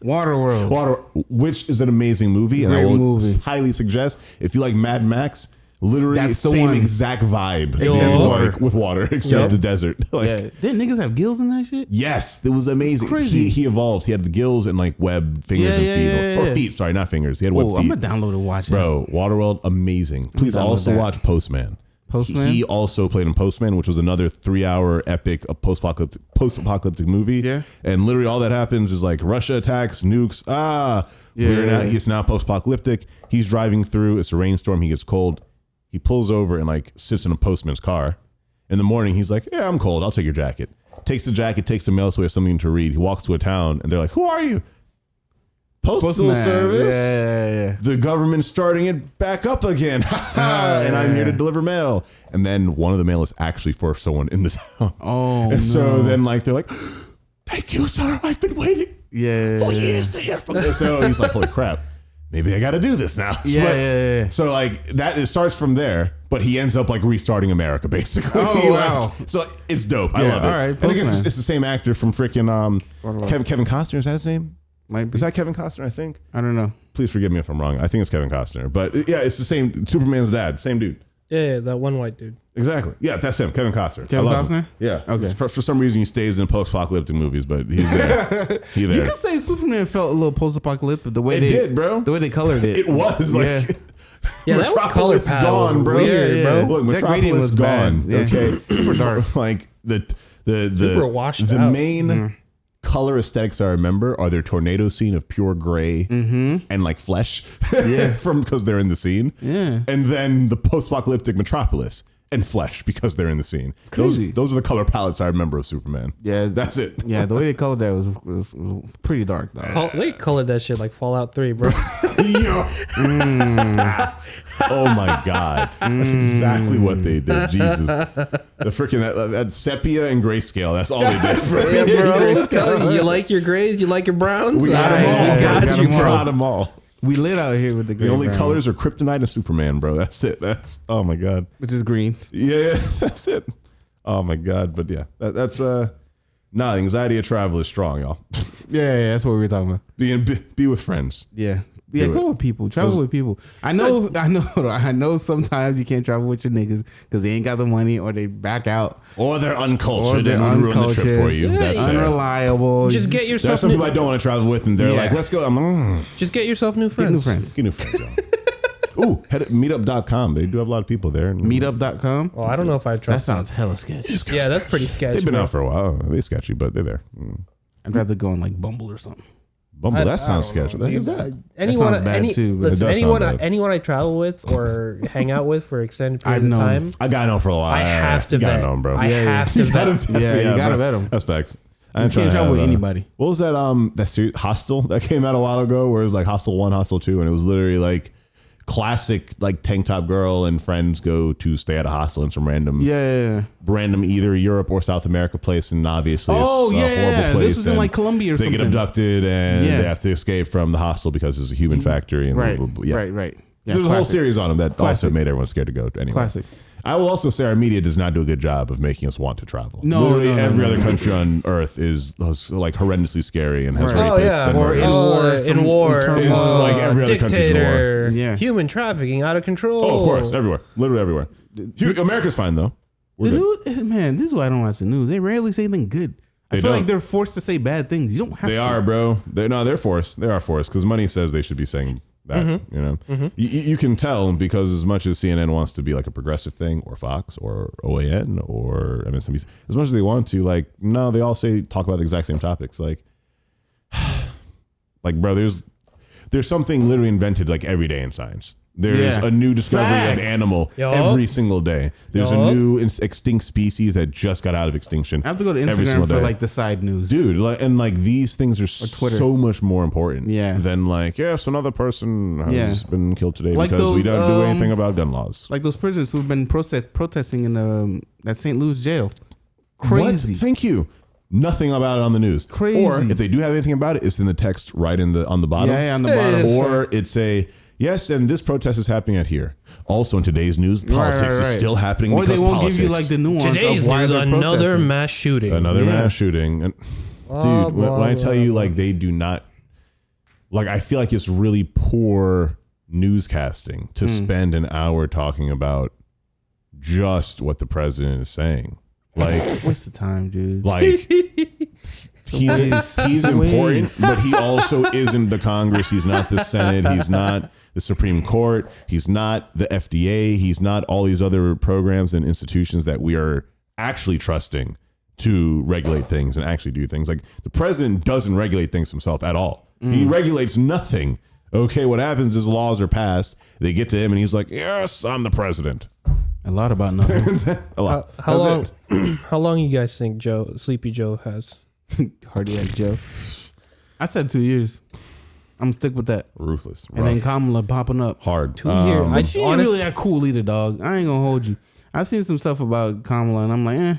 Waterworld. Water, which is an amazing movie, and I Great will movie. highly suggest if you like Mad Max. Literally, That's the same one. exact vibe, Except with water, except the desert. Like, Yeah. Didn't niggas have gills in that shit? yes, it was amazing. crazy. He evolved. He had the gills and like webbed fingers and feet, or feet. Sorry, not fingers. He had webbed Oh, I'm feet. going to download and watch it. Bro, Waterworld, amazing. Please download also that. watch Postman. Postman? He also played in Postman, which was another 3-hour epic post-apocalyptic movie. Yeah. And literally all that happens is like Russia attacks, nukes. He's now post-apocalyptic. He's driving through. It's a rainstorm. He gets cold. He pulls over and like sits in a postman's car. In the morning, he's like, yeah, I'm cold. I'll take your jacket. Takes the jacket, takes the mail so he has something to read. He walks to a town and they're like, who are you? Postal Postman. Service. Yeah. The government's starting it back up again. And I'm here to deliver mail. And then one of the mail is actually for someone in the town. Oh, And so then like they're like, thank you, sir. I've been waiting for years to hear from this. So he's like, holy crap. Maybe I got to do this now. Yeah. So like that, it starts from there, but he ends up like restarting America basically. Oh, Like, wow. So it's dope. I Yeah, love it. all right, And I guess Postman. it's the same actor from freaking Kevin Costner. Is that his name? Might be. Is that Kevin Costner? I think. I don't know. Please forgive me if I'm wrong. I think it's Kevin Costner, but yeah, it's the same. Superman's dad, same dude. Yeah, that one white dude. Exactly. Yeah, that's him, Kevin Costner. Kevin I love him. Costner? Yeah. Okay. For some reason, he stays in post-apocalyptic movies, but he's there. He's You there. could say Superman felt a little post-apocalyptic the way It they did, bro. The way they colored it. It was like. Yeah. Yeah, that color Metropolis palette was gone, bro. weird, bro. Look, That gradient Metropolis was gone. bad. Yeah. Okay, Super dark. Like the Super washed the out. main color aesthetics I remember are their tornado scene of pure gray and like flesh. Yeah. From because they're in the scene. Yeah. And then the post-apocalyptic Metropolis and flesh because they're in the scene. It's crazy. Those are the color palettes I remember of Superman. Yeah, That's it. Yeah, the way they colored that was pretty dark though. They colored that shit like Fallout 3, bro. Yeah. Oh my God. That's exactly what they did. Jesus. The freaking that sepia and grayscale. That's all they did. Yeah, bro. You like your grays? You like your browns? We got All them right, all. we got you, We bro. got them all. We lit out here with the The gray only brown, colors are Kryptonite and Superman, bro. That's it. That's oh my God. which is green. Yeah, that's it. Oh my God. But yeah, that's anxiety of travel is strong, y'all. Yeah, that's what we were talking about. Be with friends. Yeah. Do Go it. with people. Travel with people. I know sometimes you can't travel with your niggas because they ain't got the money or they back out. Or they're uncultured Or they're and ruin the trip uncultured. for you. That's fair. Unreliable. Just get There's yourself some people I don't want to travel with, and they're Yeah. like, "Let's go." I'm just get yourself new Get friends. new friends. get new friends. Y'all. Ooh, head at meetup.com. They do have a lot of people there. Meetup.com. Well, I don't know if I That trust. sounds hella sketchy. Yeah, that's pretty sketchy. They've been bro. out for a while. They sketchy, but they're there. I'd rather go on like Bumble or something. Bumble, that I sounds don't know. sketchy. That is that. Anyone, sounds bad too, but it listen, does anyone, sound bad. anyone I travel with or hang out with for extended periods I've of known. time, I got know for a while. I have to You gotta vet. know 'em, bro. I Yeah, have to vet. Yeah, you gotta bro. vet 'em. That's facts. You can't travel with anybody. What was that? That Hostel that came out a while ago, where it was like Hostel 1, Hostel 2, and it was literally like classic like tank top girl and friends go to stay at a hostel in some random either Europe or South America place, and obviously it's a horrible place. This was in like Colombia or they something. get abducted and Yeah. they have to escape from the hostel because it's a human factory. And Right, blah, blah, blah. Yeah. right. Yeah, There's a whole classic. series on them that also Classic. made everyone scared to go. Anyway, Classic. I will also say our media does not do a good job of making us want to travel. Literally every other country on earth is like horrendously scary and has rapists. Or in war, is like every other country's in war. Yeah, human trafficking out of control. Oh, of course, everywhere, literally everywhere. America's fine though. The news, man, this is why I don't watch the news. They rarely say anything good. I feel like they're forced to say bad things. You don't have to. They are, bro. They're forced. They are forced because money says they should be saying that. You know, you can tell because as much as CNN wants to be like a progressive thing, or Fox, or OAN, or MSNBC, as much as they want to, like, no, they all talk about the exact same topics. Like, bro, there's something literally invented like every day in science. There's a new discovery of animal every single day. There's a new extinct species that just got out of extinction. I have to go to Instagram for like the side news, dude. And like these things are so much more important, than like another person has been killed today like because we don't do anything about gun laws. Like those prisoners who've been protesting in that St. Louis jail. Crazy. What? Thank you. Nothing about it on the news. Crazy. Or if they do have anything about it, it's in the text right on the bottom. Yeah, on the bottom. Or it's yes, and this protest is happening at here. Also in today's news, politics is still happening. Or they won't give you like the nuance. Today's news, another mass shooting. Mass shooting. And dude, when I tell you, like, they do not, like, I feel like it's really poor newscasting to spend an hour talking about just what the president is saying. Like, what's the time, dude? Like, he's important, but he also isn't the Congress. He's not the Senate. He's not the Supreme Court. He's not the FDA. He's not all these other programs and institutions that we are actually trusting to regulate things and actually do things. Like, the president doesn't regulate things himself at all. He regulates nothing. Okay, what happens is laws are passed. They get to him and he's like, yes, I'm the president. A lot about nothing. A lot. How long you guys think Sleepy Joe has? Cardiac Joe. I said 2 years. I'm gonna stick with that. Ruthless. And then Kamala popping up. Hard. 2 years. But she ain't really that cool either, dog. I ain't gonna hold you. I've seen some stuff about Kamala and I'm like,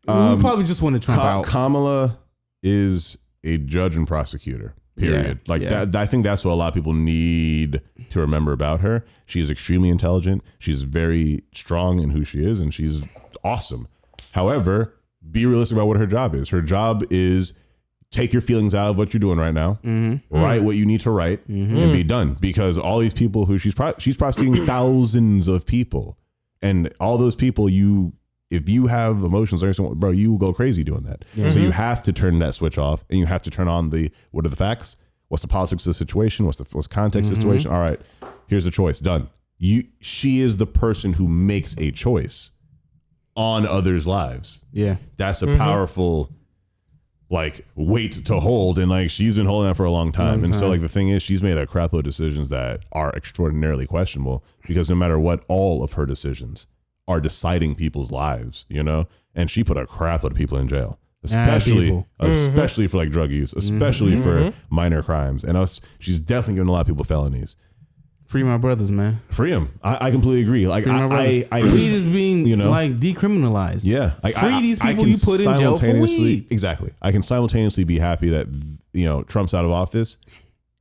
we probably just want to Trump out. Kamala is a judge and prosecutor. Period. That. I think that's what a lot of people need to remember about her. She is extremely intelligent. She's very strong in who she is, and she's awesome. However, be realistic about what her job is. Her job is take your feelings out of what you're doing right now, write what you need to write, and be done. Because all these people who she's prosecuting thousands of people, and all those people, if you have emotions or something, bro, you will go crazy doing that. So you have to turn that switch off, and you have to turn on what are the facts? What's the politics of the situation? What's the context of the situation? All right, here's the choice. Done. She is the person who makes a choice on others' lives. Yeah. That's a powerful like weight to hold, and like she's been holding that for a long time. And so like the thing is, she's made a crap load of decisions that are extraordinarily questionable, because no matter what, all of her decisions are deciding people's lives, you know? And she put a crap load of people in jail, especially for like drug use, especially for minor crimes. And she's definitely giving a lot of people felonies. Free my brothers, man. Free them. I completely agree. Like I weed is being like decriminalized. Yeah. Free these people you put in jail for weed. Exactly. I can simultaneously be happy that Trump's out of office,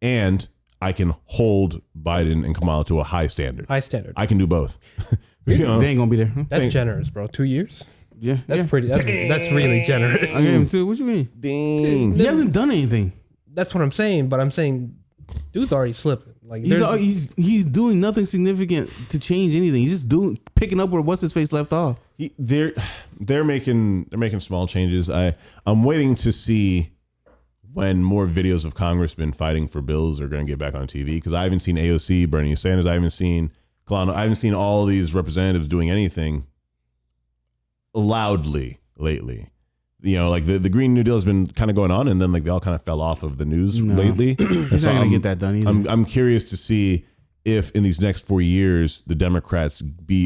and I can hold Biden and Kamala to a high standard. I can do both. They ain't gonna be there. That's generous, bro. 2 years. Yeah, that's pretty. That's really generous. I gave him 2. What you mean? Dang. He hasn't done anything. That's what I'm saying. But I'm saying, dude's already slipping. Like he's doing nothing significant to change anything. He's just picking up where what's his face left off. They're making small changes. I'm waiting to see when more videos of congressmen fighting for bills are going to get back on TV, because I haven't seen AOC, Bernie Sanders. I haven't seen Kalana. I haven't seen all these representatives doing anything loudly lately. Like the Green New Deal has been kind of going on, and then like they all kind of fell off of the news lately. He's not gonna get that done either. I'm curious to see if in these next 4 years the Democrats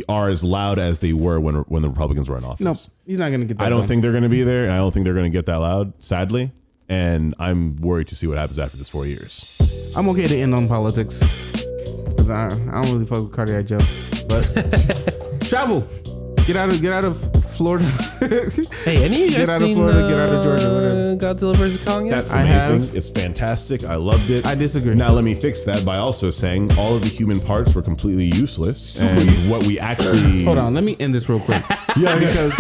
are as loud as they were when the Republicans were in office. No, he's not gonna get that. I don't think they're gonna be there, and I don't think they're gonna get that loud, sadly. And I'm worried to see what happens after this 4 years. I'm okay to end on politics, because I don't really fuck with Cardiac Joe, but travel. Get out of Florida. Hey, any of you guys seen Florida, get out of Georgia, whatever. Godzilla vs. Kong yet? That's I amazing. have. It's fantastic. I loved it. I disagree. Now let me fix that by also saying all of the human parts were completely useless. And what we actually Hold on, let me end this real quick. Because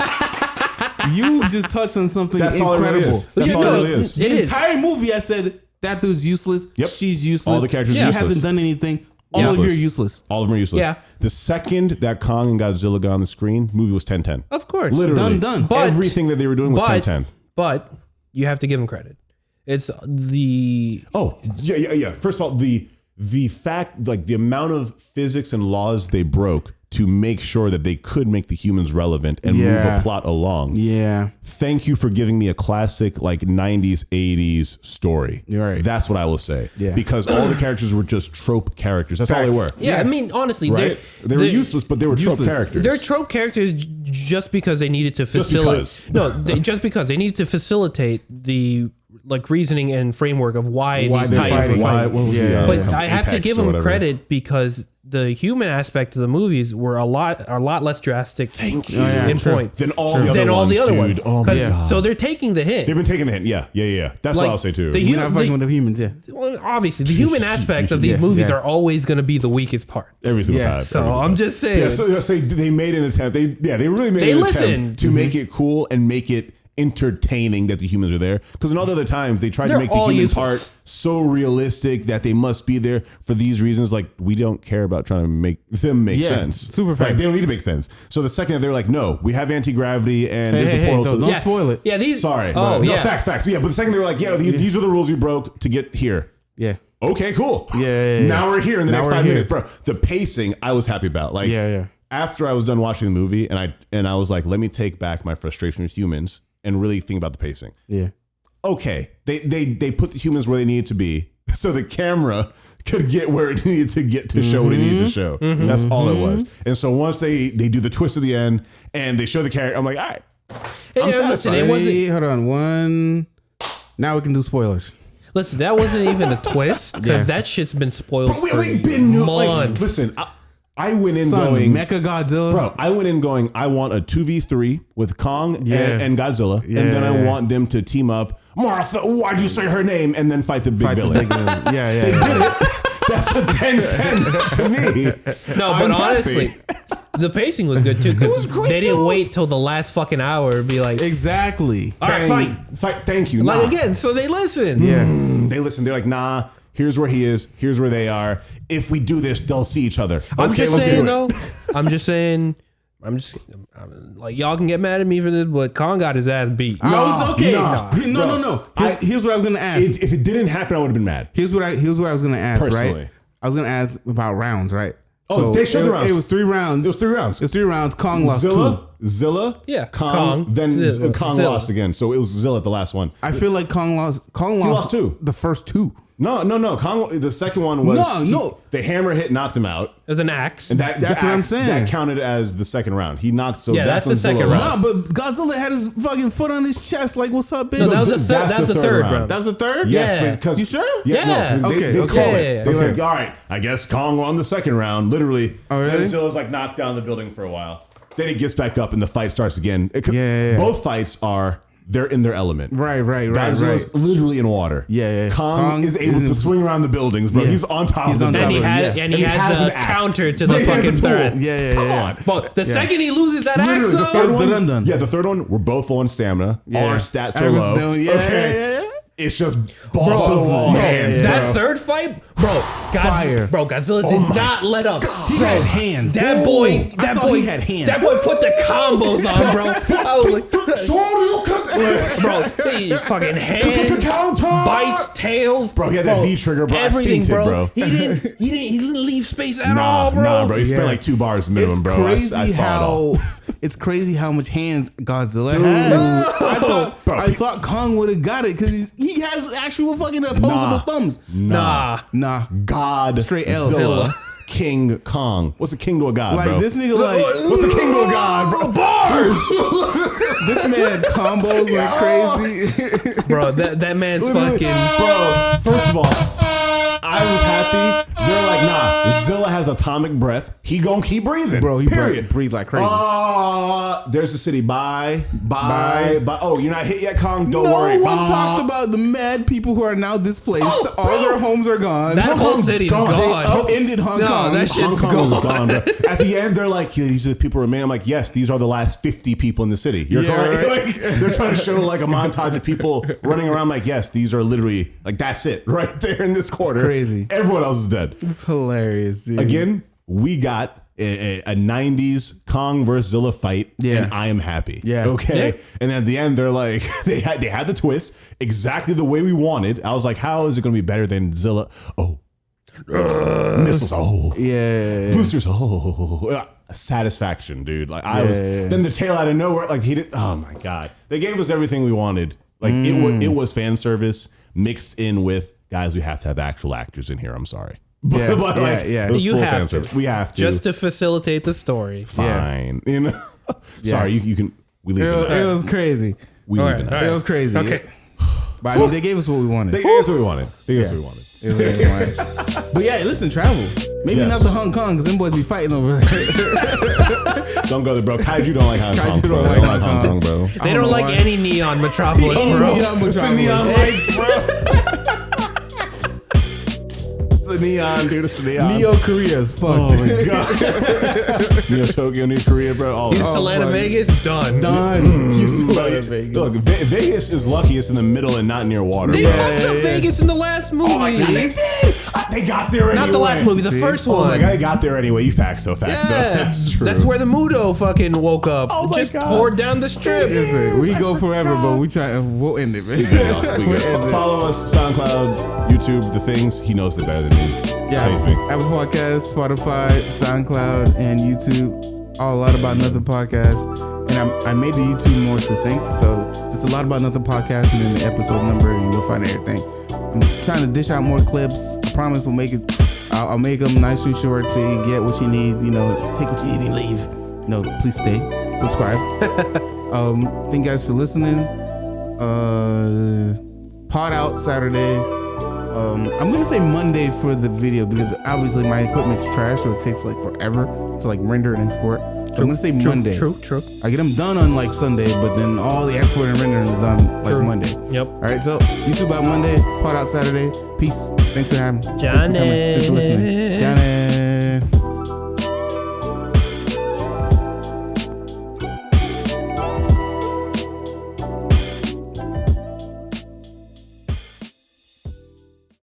you just touched on something That's all it really incredible. is. That's all it really is. The entire movie, I said that dude's useless. Yep. She's useless. All the characters She useless. hasn't done anything. All of you are useless. All of them are useless. Yeah. The second that Kong and Godzilla got on the screen, movie was 10-10. Of course. Literally. Done. But- everything that they were doing was 10-10. But you have to give them credit. It's the Oh, yeah. First of all, the fact, like the amount of physics and laws they broke to make sure that they could make the humans relevant and move a plot along. Yeah. Thank you for giving me a classic like 90s, 80s story. You're right. That's what I will say. Yeah. Because all the characters were just trope characters. That's all they were. I mean, honestly, Right? They were useless, but they were trope characters. They're trope characters just because they needed to facilitate. Just because they needed to facilitate the like reasoning and framework of why these they're titans fighting. were fighting. What was Yeah. the, But I have to Apex give or them whatever. credit because the human aspect of the movies were a lot less drastic. Thank you. In point Than all the other ones, dude. Oh my God. So they're taking the hint. They've been taking the hint. Yeah. That's what I'll say too. We're not fucking with the humans, yeah. Well, obviously, the human aspects of these movies are always going to be the weakest part. Every single time. So I'm just saying. Yeah, so say they made an attempt. They really made an attempt to make it cool and make it entertaining that the humans are there. Because in all the other times they tried to make the human part so realistic that they must be there for these reasons. Like we don't care about trying to make them make sense. Super Like, facts. they don't need to make sense. So the second that they're like, no, we have anti-gravity and there's a portal to don't spoil it. Yeah, these. Sorry. Oh, no, yeah. Facts. Yeah, but the second they were like, these are the rules you broke to get here. Yeah. Okay, cool. Yeah. Now we're here in the Now next we're 5 here. minutes, bro. The pacing I was happy about. Like, after I was done watching the movie, and I was like, let me take back my frustration with humans and really think about the pacing. Yeah. Okay, they put the humans where they needed to be, so the camera could get where it needed to get to show what it needed to show. That's all it was. And so once they do the twist at the end and they show the character, I'm like, all right. Listen, it wasn't. Hold on. One. Now we can do spoilers. Listen, that wasn't even a twist because that shit's been spoiled for months. Like, listen, I went in Son, going Mecha Godzilla. Bro, I went in going, I want a 2v3 with Kong and Godzilla. And then I want them to team up. Martha, why'd you say her name? And then fight the big villain. Yeah. They did it. That's a 10-10 to me. No, but honestly, the pacing was good too because they didn't wait till the last fucking hour and be like, Exactly. all right, Fight. Thank you. Like again, so they listened. Yeah. They listen. They're like, nah, here's where he is. Here's where they are. If we do this, they'll see each other. I'm Okay, just let's saying do it. though. I'm like y'all can get mad at me for this, but Kong got his ass beat. I was okay. No. Here's what I was gonna ask. If it didn't happen, I would have been mad. Here's what I was gonna ask. Personally. Right. I was gonna ask about rounds. Right. Oh, they showed the rounds. It was 3 rounds. It was 3 rounds. It was 3 rounds. Kong lost 2. Zilla, Yeah, Kong, then Zilla. Kong Zilla. lost again. So it was Zilla at the last one. I feel like Kong lost. Kong lost 2. The first 2. No. Kong. The second one was No. The hammer hit knocked him out, As an axe. and That's what I'm saying. That counted as the second round. He knocked. So Yeah, that's that's the when second Zilla round. lost. No, but Godzilla had his fucking foot on his chest. Like, what's up, bitch? No, that was the third. That's the third round. That was the third. Yes, Yeah. because You sure? Yeah. No, Okay, they okay. call it. Yeah. They're Okay. like, all right, I guess Kong won the second round. Literally, Oh, really? Then Zilla's like knocked down the building for a while. Then he gets back up and the fight starts again. Yeah. Both fights they're in their element. Right. Godzilla's literally in water. Yeah. Kong is able to swing around the buildings, bro. Yeah. He's on top He's of on the top and of he it, has, and he has an a axe. counter to He the has a fucking tool. threat. Yeah. Come on. But the second he loses that axe, Literally, the though, third one, done. Yeah, the third one, we're both low on stamina. Yeah. Our stats I are was low. doing- yeah. It's just balls to the wall yeah, hands, that bro. third fight, Fire. Godzilla did not let up. He had hands. That boy, I saw he had hands. That boy put the combos on, bro. I was like, bro, he fucking hands, bites, tails, Bro, he had that V trigger, bro. I everything, synced it, bro. He didn't leave space at all, bro. Nah, bro. He spent Yeah. like 2 bars minimum, It's bro. crazy I saw it all. it's crazy how much hands Godzilla had. I thought Kong would have got it because he has actual fucking opposable thumbs. Nah. God. Straight L. Zilla. King Kong. What's a king to a god, Like bro? this nigga, like What's a king to a god, bro? Bars! this man combos like crazy. Bro, that man's fucking. Bro, first of all, I was happy They're like, nah, Zilla has atomic breath. He gonna keep breathing. Bro, he breathe like crazy. There's the city. Bye. Oh, you're not hit yet, Kong? Don't worry. No one talked about the mad people who are now displaced. All their homes are gone. That whole city's gone. They upended Hong Kong. That shit's gone. Bro. At the end, they're like, these are the people remain. I'm like, yes, these are the last 50 people in the city. You're correct. Right? Like, they're trying to show like a montage of people running around. Like, yes, these are literally like that's it right there in this corner. It's crazy. Everyone else is dead. It's hilarious, dude. Again, we got a 90s Kong versus Zilla fight, and I am happy. Yeah. Okay. Yeah. And at the end, they're like, they had the twist exactly the way we wanted. I was like, how is it going to be better than Zilla? Oh, missiles. Oh, yeah. Boosters. Oh, satisfaction, dude. Like I was. Then the tail out of nowhere, like he did. Oh my god, they gave us everything we wanted. Like it was fan service mixed in with guys. We have to have actual actors in here. I'm sorry. Yeah, It was you full have fan to. service. We have to Just to facilitate the story. Fine. You know. Sorry, you can. We leave it. It was crazy. We leave it. It was crazy. Okay. But I mean, they gave us what we wanted. They gave us what we wanted. But yeah, listen, travel. Maybe not to Hong Kong because them boys be fighting over there. Don't go there, bro. Kaiju don't like Hong Kong. Kaiju don't like Hong Kong, bro. They don't like any neon metropolis, bro. It's the neon lights, bro. The neon, dude. It's the neon. Neo Korea is fucked. Oh my god. Neo Tokyo, Neo Korea, bro. Ypsilanti, Vegas, done. Vegas. Look, Vegas is lucky it's in the middle and not near water. They fucked up Vegas in the last movie. Oh my god, they did. They got there anyway. Not the last movie, the first one. Oh my god, they got there anyway. You facts so fast. Yeah, That's true. That's where the Mudo fucking woke up. Oh my just God. tore down the strip. Listen, we go forever, but we'll end it, man. Follow us, SoundCloud, YouTube, the things. He knows it better than me. Yeah, Save me. Apple Podcasts, Spotify, SoundCloud, and YouTube. All A Lot About Nothing podcast. And I made the YouTube more succinct, so just A Lot About Nothing podcast, and then the episode number, and you'll find everything. I'm trying to dish out more clips. I promise we'll make it. I'll make them nice and short so you get what you need. You know, take what you need and leave. No, please stay. Subscribe. Thank you guys for listening. Pod out Saturday. I'm gonna say Monday for the video because obviously my equipment's trash, so it takes like forever to like render and export. So I'm gonna say Monday. True. I get them done on like Sunday, but then all the export and rendering is done like Monday. Yep. All right, so YouTube out Monday, pod out Saturday. Peace. Thanks for having me. Johnny. Thanks for listening. Johnny.